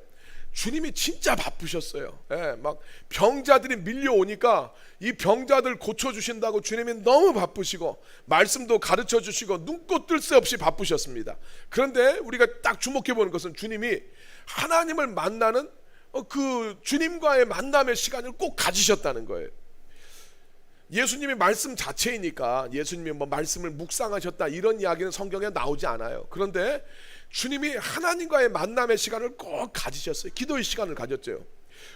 Speaker 1: 주님이 진짜 바쁘셨어요. 예, 막 병자들이 밀려오니까 이 병자들 고쳐주신다고 주님이 너무 바쁘시고 말씀도 가르쳐 주시고 눈꽃 뜰 새 없이 바쁘셨습니다. 그런데 우리가 딱 주목해 보는 것은 주님이 하나님을 만나는 그 주님과의 만남의 시간을 꼭 가지셨다는 거예요. 예수님이 말씀 자체이니까 예수님이 뭐 말씀을 묵상하셨다 이런 이야기는 성경에 나오지 않아요. 그런데 주님이 하나님과의 만남의 시간을 꼭 가지셨어요. 기도의 시간을 가졌죠.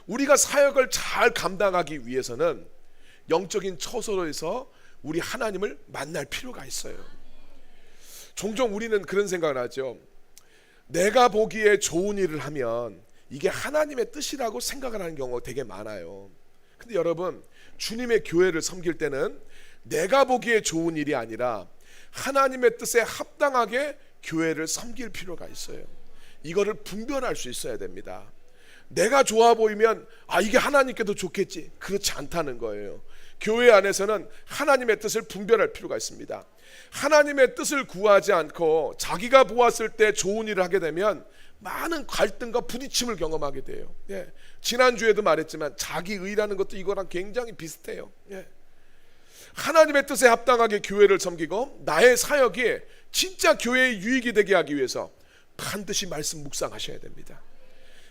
Speaker 1: 우리가 사역을 잘 감당하기 위해서는 영적인 처소로에서 우리 하나님을 만날 필요가 있어요. 종종 우리는 그런 생각을 하죠. 내가 보기에 좋은 일을 하면 이게 하나님의 뜻이라고 생각을 하는 경우가 되게 많아요. 근데 여러분, 주님의 교회를 섬길 때는 내가 보기에 좋은 일이 아니라 하나님의 뜻에 합당하게 교회를 섬길 필요가 있어요. 이거를 분별할 수 있어야 됩니다. 내가 좋아 보이면 이게 하나님께도 좋겠지, 그렇지 않다는 거예요. 교회 안에서는 하나님의 뜻을 분별할 필요가 있습니다. 하나님의 뜻을 구하지 않고 자기가 보았을 때 좋은 일을 하게 되면 많은 갈등과 부딪힘을 경험하게 돼요. 예. 지난주에도 말했지만 자기 의라는 것도 이거랑 굉장히 비슷해요. 예. 하나님의 뜻에 합당하게 교회를 섬기고 나의 사역이 진짜 교회의 유익이 되게 하기 위해서 반드시 말씀 묵상하셔야 됩니다.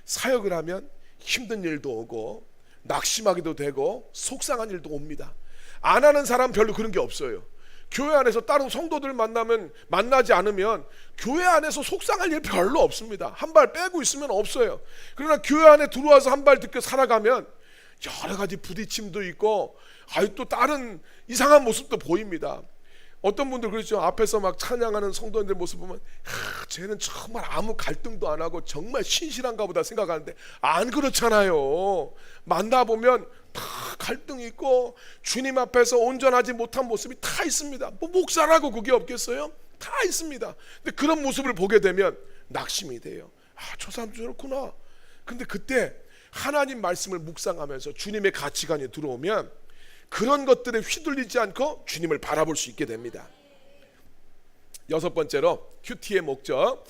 Speaker 1: 사역을 하면 힘든 일도 오고 낙심하기도 되고 속상한 일도 옵니다. 안 하는 사람 별로 그런 게 없어요. 교회 안에서 다른 성도들 만나지 않으면 교회 안에서 속상할 일 별로 없습니다. 한 발 빼고 있으면 없어요. 그러나 교회 안에 들어와서 한 발 듣고 살아가면 여러 가지 부딪힘도 있고 또 다른 이상한 모습도 보입니다. 어떤 분들 그렇죠. 앞에서 막 찬양하는 성도님들 모습 보면 쟤는 정말 아무 갈등도 안 하고 정말 신실한가 보다 생각하는데 안 그렇잖아요. 만나보면 다 갈등이 있고 주님 앞에서 온전하지 못한 모습이 다 있습니다. 뭐 목사라고 그게 없겠어요? 다 있습니다. 근데 그런 모습을 보게 되면 낙심이 돼요. 저 사람 저렇구나. 근데 그때 하나님 말씀을 묵상하면서 주님의 가치관이 들어오면 그런 것들에 휘둘리지 않고 주님을 바라볼 수 있게 됩니다. 여섯 번째로 큐티의 목적,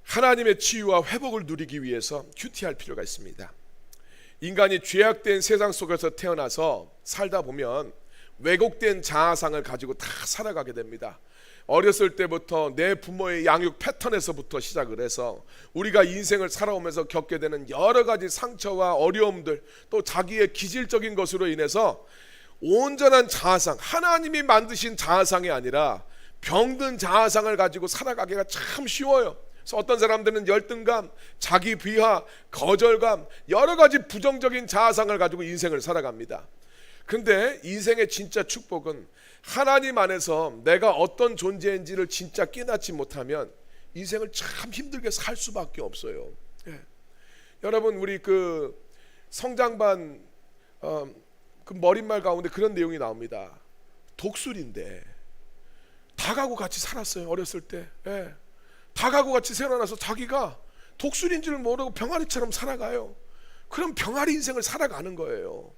Speaker 1: 하나님의 치유와 회복을 누리기 위해서 큐티할 필요가 있습니다. 인간이 죄악된 세상 속에서 태어나서 살다 보면 왜곡된 자아상을 가지고 다 살아가게 됩니다. 어렸을 때부터 내 부모의 양육 패턴에서부터 시작을 해서 우리가 인생을 살아오면서 겪게 되는 여러 가지 상처와 어려움들, 또 자기의 기질적인 것으로 인해서 온전한 자아상, 하나님이 만드신 자아상이 아니라 병든 자아상을 가지고 살아가기가 참 쉬워요. 그래서 어떤 사람들은 열등감, 자기 비하, 거절감, 여러 가지 부정적인 자아상을 가지고 인생을 살아갑니다. 근데 인생의 진짜 축복은 하나님 안에서 내가 어떤 존재인지를 진짜 깨닫지 못하면 인생을 참 힘들게 살 수밖에 없어요. 여러분, 우리 그 성장반 그 머릿말 가운데 그런 내용이 나옵니다. 독수리인데 닭하고 같이 살았어요. 어렸을 때. 닭하고 같이 태어나서 자기가 독수리인 줄 모르고 병아리처럼 살아가요. 그럼 병아리 인생을 살아가는 거예요.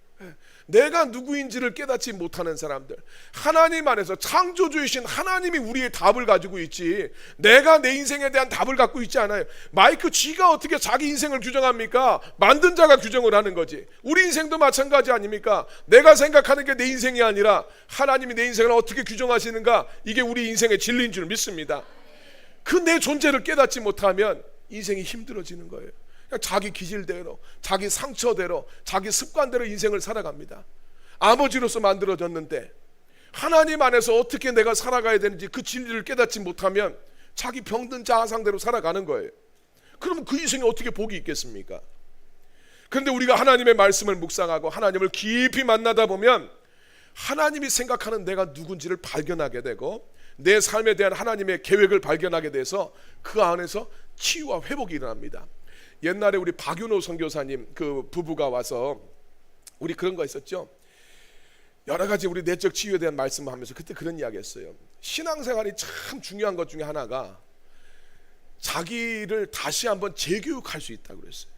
Speaker 1: 내가 누구인지를 깨닫지 못하는 사람들, 하나님 안에서 창조주이신 하나님이 우리의 답을 가지고 있지 내가 내 인생에 대한 답을 갖고 있지 않아요. 마이크 G가 어떻게 자기 인생을 규정합니까? 만든 자가 규정을 하는 거지. 우리 인생도 마찬가지 아닙니까? 내가 생각하는 게 내 인생이 아니라 하나님이 내 인생을 어떻게 규정하시는가, 이게 우리 인생의 진리인 줄 믿습니다. 그 내 존재를 깨닫지 못하면 인생이 힘들어지는 거예요. 자기 기질대로, 자기 상처대로, 자기 습관대로 인생을 살아갑니다. 아버지로서 만들어졌는데 하나님 안에서 어떻게 내가 살아가야 되는지 그 진리를 깨닫지 못하면 자기 병든 자아상대로 살아가는 거예요. 그러면 그 인생에 어떻게 복이 있겠습니까? 그런데 우리가 하나님의 말씀을 묵상하고 하나님을 깊이 만나다 보면 하나님이 생각하는 내가 누군지를 발견하게 되고 내 삶에 대한 하나님의 계획을 발견하게 돼서 그 안에서 치유와 회복이 일어납니다. 옛날에 우리 박윤호 선교사님 그 부부가 와서 우리 그런 거 있었죠. 여러 가지 우리 내적 치유에 대한 말씀을 하면서 그때 그런 이야기 했어요. 신앙생활이 참 중요한 것 중에 하나가 자기를 다시 한번 재교육할 수 있다고 그랬어요.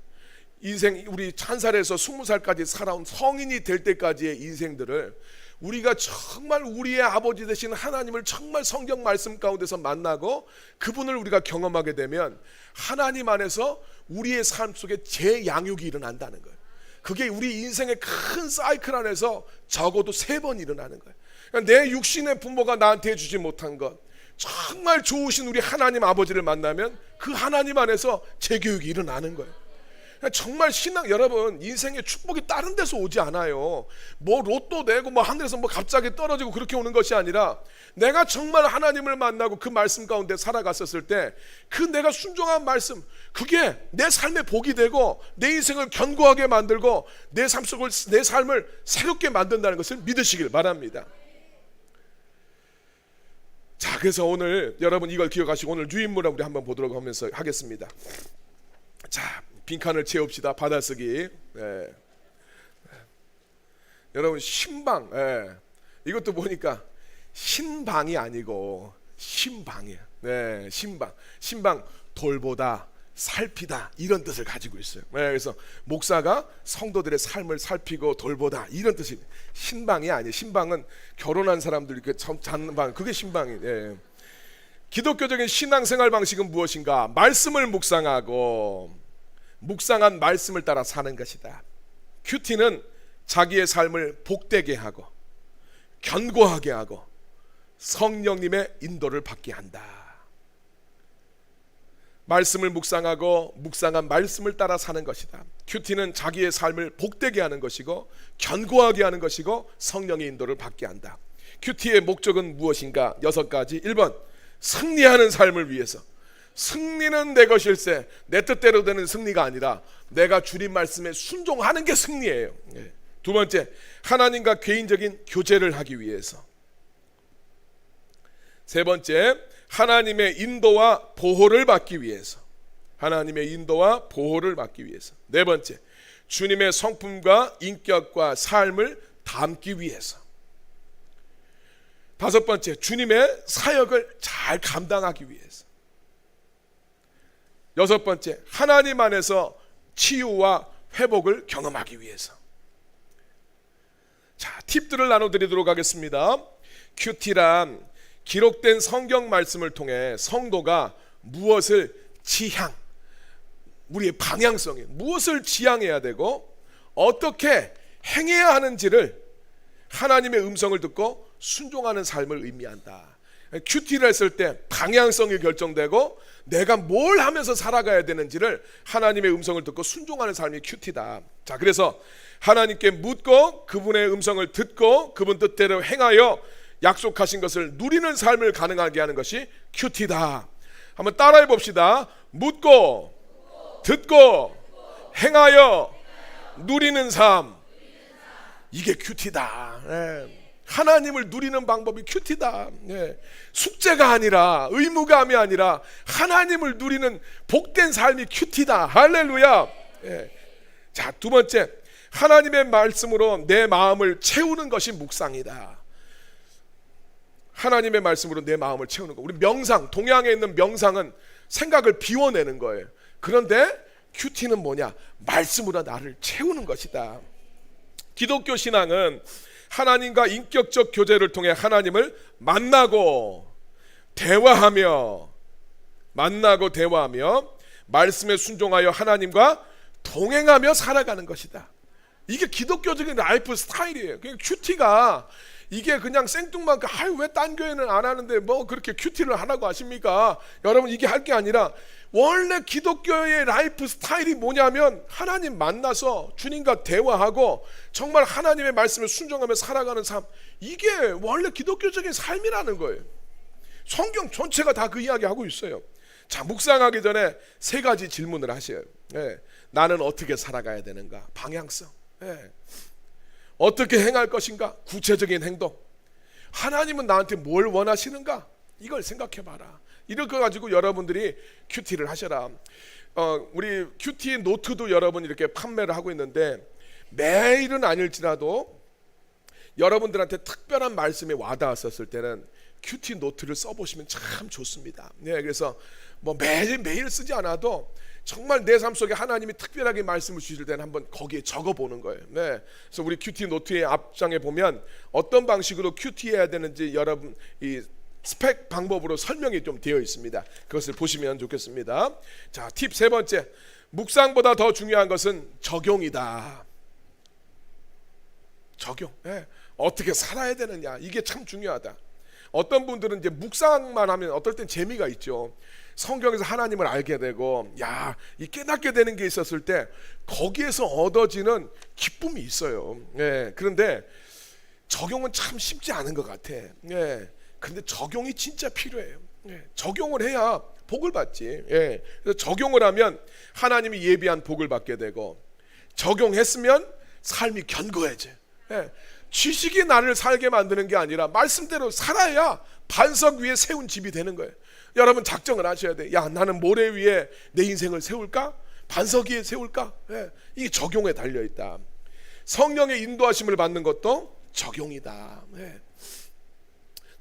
Speaker 1: 인생 우리 1살에서 20살까지 살아온 성인이 될 때까지의 인생들을 우리가 정말 우리의 아버지 되신 하나님을 정말 성경 말씀 가운데서 만나고 그분을 우리가 경험하게 되면 하나님 안에서 우리의 삶 속에 재양육이 일어난다는 거예요. 그게 우리 인생의 큰 사이클 안에서 적어도 3번 일어나는 거예요. 그러니까 내 육신의 부모가 나한테 해주지 못한 것, 정말 좋으신 우리 하나님 아버지를 만나면 그 하나님 안에서 재교육이 일어나는 거예요. 정말 신앙, 여러분, 인생의 축복이 다른 데서 오지 않아요. 뭐 로또 내고 뭐 하늘에서 뭐 갑자기 떨어지고 그렇게 오는 것이 아니라 내가 정말 하나님을 만나고 그 말씀 가운데 살아갔었을 때 그 내가 순종한 말씀, 그게 내 삶의 복이 되고 내 인생을 견고하게 만들고 내 삶을 새롭게 만든다는 것을 믿으시길 바랍니다. 자, 그래서 오늘 여러분 이걸 기억하시고 오늘 유인물을 우리 한번 보도록 하겠습니다. 자, 빈칸을 채웁시다. 받아쓰기. 여러분 신방, 이것도 보니까 신방이 아니고 신방이에요. 신방 돌보다 살피다 이런 뜻을 가지고 있어요. 그래서 목사가 성도들의 삶을 살피고 돌보다 이런 뜻이 신방이 아니에요. 신방은 결혼한 사람들 이렇게 잡는 방, 그게 신방이에요. 기독교적인 신앙생활 방식은 무엇인가? 말씀을 묵상하고 묵상한 말씀을 따라 사는 것이다. 큐티는 자기의 삶을 복되게 하고 견고하게 하고 성령님의 인도를 받게 한다. 말씀을 묵상하고 묵상한 말씀을 따라 사는 것이다. 큐티는 자기의 삶을 복되게 하는 것이고 견고하게 하는 것이고 성령의 인도를 받게 한다. 큐티의 목적은 무엇인가? 6가지. 1번, 승리하는 삶을 위해서. 승리는 내 것일세. 내 뜻대로 되는 승리가 아니라 내가 주님 말씀에 순종하는 게 승리예요. 2번째, 하나님과 개인적인 교제를 하기 위해서. 3번째, 하나님의 인도와 보호를 받기 위해서. 하나님의 인도와 보호를 받기 위해서. 4번째, 주님의 성품과 인격과 삶을 담기 위해서. 5번째, 주님의 사역을 잘 감당하기 위해서. 6번째, 하나님 안에서 치유와 회복을 경험하기 위해서. 자, 팁들을 나눠드리도록 하겠습니다. 큐티란 기록된 성경 말씀을 통해 성도가 무엇을 지향, 우리의 방향성에 무엇을 지향해야 되고 어떻게 행해야 하는지를 하나님의 음성을 듣고 순종하는 삶을 의미한다. 큐티를 했을 때 방향성이 결정되고 내가 뭘 하면서 살아가야 되는지를 하나님의 음성을 듣고 순종하는 삶이 큐티다. 자, 그래서 하나님께 묻고 그분의 음성을 듣고 그분 뜻대로 행하여 약속하신 것을 누리는 삶을 가능하게 하는 것이 큐티다. 한번 따라해 봅시다. 묻고 듣고 행하여 누리는 삶, 이게 큐티다. 하나님을 누리는 방법이 큐티다. 숙제가 아니라, 의무감이 아니라 하나님을 누리는 복된 삶이 큐티다. 할렐루야. 자, 2번째, 하나님의 말씀으로 내 마음을 채우는 것이 묵상이다. 하나님의 말씀으로 내 마음을 채우는 거. 우리 명상, 동양에 있는 명상은 생각을 비워내는 거예요. 그런데 큐티는 뭐냐? 말씀으로 나를 채우는 것이다. 기독교 신앙은 하나님과 인격적 교제를 통해 하나님을 만나고 대화하며 말씀에 순종하여 하나님과 동행하며 살아가는 것이다. 이게 기독교적인 라이프 스타일이에요. 큐티가 이게 그냥 생뚱맞게 왜 딴 교회는 안 하는데 뭐 그렇게 큐티를 하라고 하십니까? 여러분, 이게 할 게 아니라 원래 기독교의 라이프 스타일이 뭐냐면 하나님 만나서 주님과 대화하고 정말 하나님의 말씀을 순종하며 살아가는 삶, 이게 원래 기독교적인 삶이라는 거예요. 성경 전체가 다 그 이야기하고 있어요. 자, 묵상하기 전에 3가지 질문을 하셔요. 나는 어떻게 살아가야 되는가? 방향성. 어떻게 행할 것인가? 구체적인 행동. 하나님은 나한테 뭘 원하시는가? 이걸 생각해 봐라. 이렇게 가지고 여러분들이 큐티를 하셔라. 우리 큐티 노트도 여러분 이렇게 판매를 하고 있는데 매일은 아닐지라도 여러분들한테 특별한 말씀이 와닿았었을 때는 큐티 노트를 써보시면 참 좋습니다. 그래서 뭐 매일 쓰지 않아도 정말 내 삶 속에 하나님이 특별하게 말씀을 주실 때는 한번 거기에 적어보는 거예요. 그래서 우리 큐티 노트의 앞장에 보면 어떤 방식으로 큐티해야 되는지 여러분 이 스펙 방법으로 설명이 좀 되어 있습니다. 그것을 보시면 좋겠습니다. 자, 팁 3번째, 묵상보다 더 중요한 것은 적용이다. 적용. 어떻게 살아야 되느냐, 이게 참 중요하다. 어떤 분들은 이제 묵상만 하면 어떨 땐 재미가 있죠. 성경에서 하나님을 알게 되고 이 깨닫게 되는 게 있었을 때 거기에서 얻어지는 기쁨이 있어요. 그런데 적용은 참 쉽지 않은 것 같아. 그런데 적용이 진짜 필요해요. 적용을 해야 복을 받지. 그래서 적용을 하면 하나님이 예비한 복을 받게 되고, 적용했으면 삶이 견고해져. 지식이 나를 살게 만드는 게 아니라 말씀대로 살아야 반석 위에 세운 집이 되는 거예요. 여러분, 작정을 하셔야 돼. 나는 모래 위에 내 인생을 세울까? 반석 위에 세울까? 이게 적용에 달려있다. 성령의 인도하심을 받는 것도 적용이다.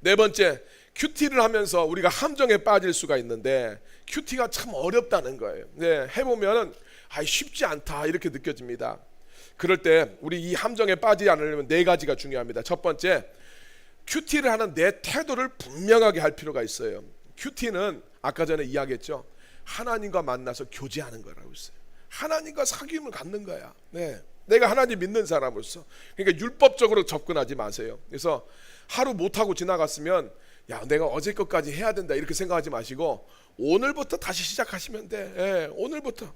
Speaker 1: 4번째, 큐티를 하면서 우리가 함정에 빠질 수가 있는데 큐티가 참 어렵다는 거예요. 해보면 쉽지 않다 이렇게 느껴집니다. 그럴 때 우리 이 함정에 빠지지 않으려면 4가지가 중요합니다. 첫 번째, 큐티를 하는 내 태도를 분명하게 할 필요가 있어요. 큐티는 아까 전에 이야기했죠. 하나님과 만나서 교제하는 거라고 했어요. 하나님과 사귐을 갖는 거야. 내가 하나님 믿는 사람으로서. 그러니까 율법적으로 접근하지 마세요. 그래서 하루 못하고 지나갔으면 야 내가 어제 것까지 해야 된다 이렇게 생각하지 마시고 오늘부터 다시 시작하시면 돼. 예, 오늘부터.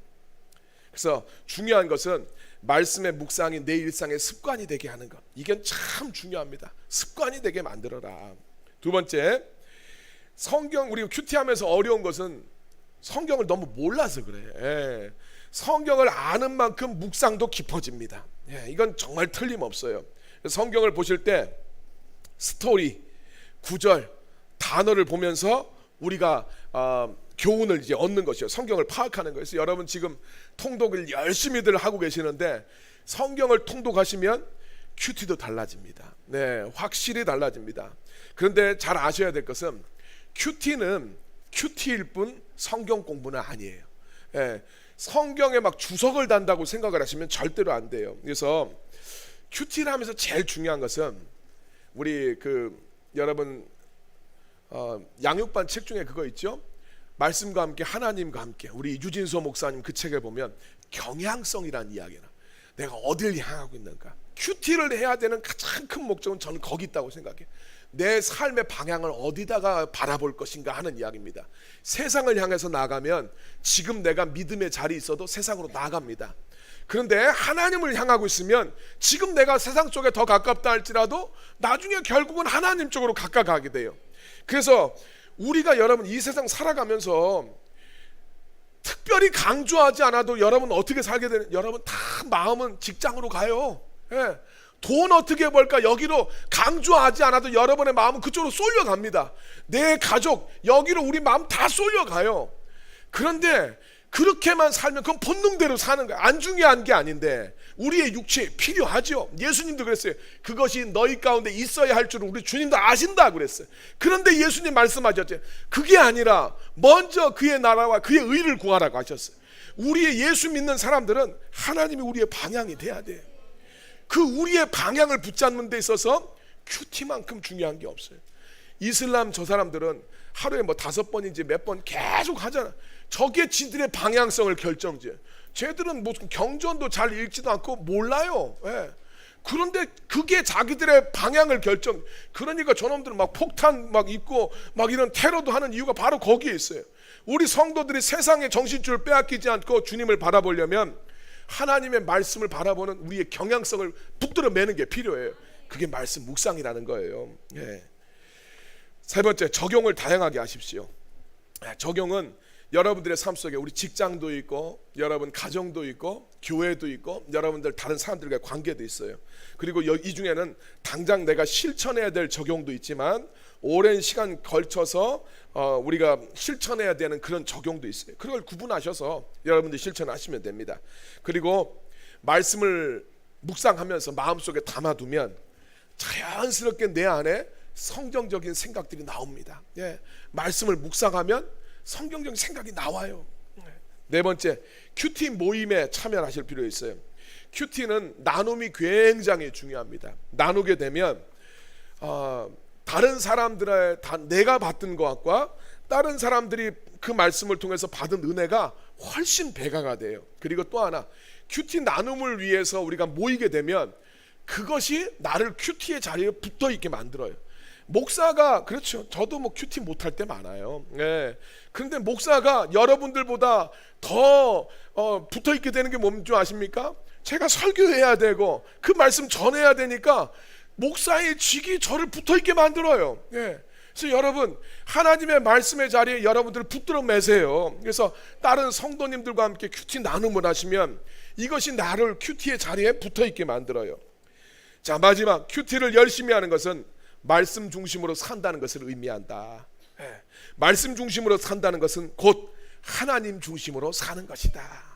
Speaker 1: 그래서 중요한 것은 말씀의 묵상이 내 일상의 습관이 되게 하는 것. 이게 참 중요합니다. 습관이 되게 만들어라. 두 번째, 성경 우리 큐티하면서 어려운 것은 성경을 너무 몰라서 그래. 예. 성경을 아는 만큼 묵상도 깊어집니다. 예, 이건 정말 틀림없어요. 성경을 보실 때 스토리, 구절, 단어를 보면서 우리가 교훈을 이제 얻는 것이요. 성경을 파악하는 거예요. 그래서 여러분 지금 통독을 열심히들 하고 계시는데 성경을 통독하시면 큐티도 달라집니다. 네, 확실히 달라집니다. 그런데 잘 아셔야 될 것은 큐티는 큐티일 뿐 성경 공부는 아니에요. 예, 성경에 막 주석을 단다고 생각을 하시면 절대로 안 돼요. 그래서 큐티를 하면서 제일 중요한 것은 우리 여러분 양육반 책 중에 그거 있죠? 말씀과 함께 하나님과 함께. 우리 유진소 목사님 그 책에 보면 경향성이라는 이야기나 내가 어딜 향하고 있는가. 큐티를 해야 되는 가장 큰 목적은 저는 거기 있다고 생각해요. 내 삶의 방향을 어디다가 바라볼 것인가 하는 이야기입니다. 세상을 향해서 나가면 지금 내가 믿음의 자리에 있어도 세상으로 나갑니다. 그런데 하나님을 향하고 있으면 지금 내가 세상 쪽에 더 가깝다 할지라도 나중에 결국은 하나님 쪽으로 가까워가게 돼요. 그래서 우리가 여러분 이 세상 살아가면서 특별히 강조하지 않아도 여러분 어떻게 살게 되는, 여러분 다 마음은 직장으로 가요. 예. 돈 어떻게 벌까 여기로 강조하지 않아도 여러분의 마음은 그쪽으로 쏠려갑니다. 내 가족 여기로 우리 마음 다 쏠려가요. 그런데 그렇게만 살면 그건 본능대로 사는 거야. 안 중요한 게 아닌데 우리의 육체 필요하죠. 예수님도 그랬어요. 그것이 너희 가운데 있어야 할 줄을 우리 주님도 아신다 그랬어요. 그런데 예수님 말씀하셨죠. 그게 아니라 먼저 그의 나라와 그의 의를 구하라고 하셨어요. 우리의 예수 믿는 사람들은 하나님이 우리의 방향이 돼야 돼요. 그 우리의 방향을 붙잡는 데 있어서 큐티만큼 중요한 게 없어요. 이슬람 저 사람들은 하루에 뭐 5번인지 몇 번 계속 하잖아. 저게 지들의 방향성을 결정지어요. 쟤들은 무슨 경전도 잘 읽지도 않고 몰라요. 예. 그런데 그게 자기들의 방향을 결정. 그러니까 저놈들은 막 폭탄 막 입고 막 이런 테러도 하는 이유가 바로 거기에 있어요. 우리 성도들이 세상의 정신줄을 빼앗기지 않고 주님을 바라보려면 하나님의 말씀을 바라보는 우리의 경향성을 붙들어 매는 게 필요해요. 그게 말씀 묵상이라는 거예요. 예. 세 번째, 적용을 다양하게 하십시오. 적용은 여러분들의 삶 속에 우리 직장도 있고 여러분 가정도 있고 교회도 있고 여러분들 다른 사람들과의 관계도 있어요. 그리고 이 중에는 당장 내가 실천해야 될 적용도 있지만 오랜 시간 걸쳐서 우리가 실천해야 되는 그런 적용도 있어요. 그걸 구분하셔서 여러분들이 실천하시면 됩니다. 그리고 말씀을 묵상하면서 마음속에 담아두면 자연스럽게 내 안에 성경적인 생각들이 나옵니다. 예, 말씀을 묵상하면 성경적인 생각이 나와요. 네 번째, 큐티 모임에 참여하실 필요 있어요. 큐티는 나눔이 굉장히 중요합니다. 나누게 되면 다른 사람들의 내가 받은 것과 다른 사람들이 그 말씀을 통해서 받은 은혜가 훨씬 배가가 돼요. 그리고 또 하나, 큐티 나눔을 위해서 우리가 모이게 되면 그것이 나를 큐티의 자리에 붙어 있게 만들어요. 목사가, 그렇죠, 저도 뭐 큐티 못할 때 많아요. 예. 그런데 목사가 여러분들보다 더 붙어 있게 되는 게 뭔지 아십니까? 제가 설교해야 되고 그 말씀 전해야 되니까 목사의 직이 저를 붙어 있게 만들어요. 예. 그래서 여러분 하나님의 말씀의 자리에 여러분들을 붙들어 매세요. 그래서 다른 성도님들과 함께 큐티 나눔을 하시면 이것이 나를 큐티의 자리에 붙어 있게 만들어요. 자, 마지막, 큐티를 열심히 하는 것은 말씀 중심으로 산다는 것을 의미한다. 말씀 중심으로 산다는 것은 곧 하나님 중심으로 사는 것이다.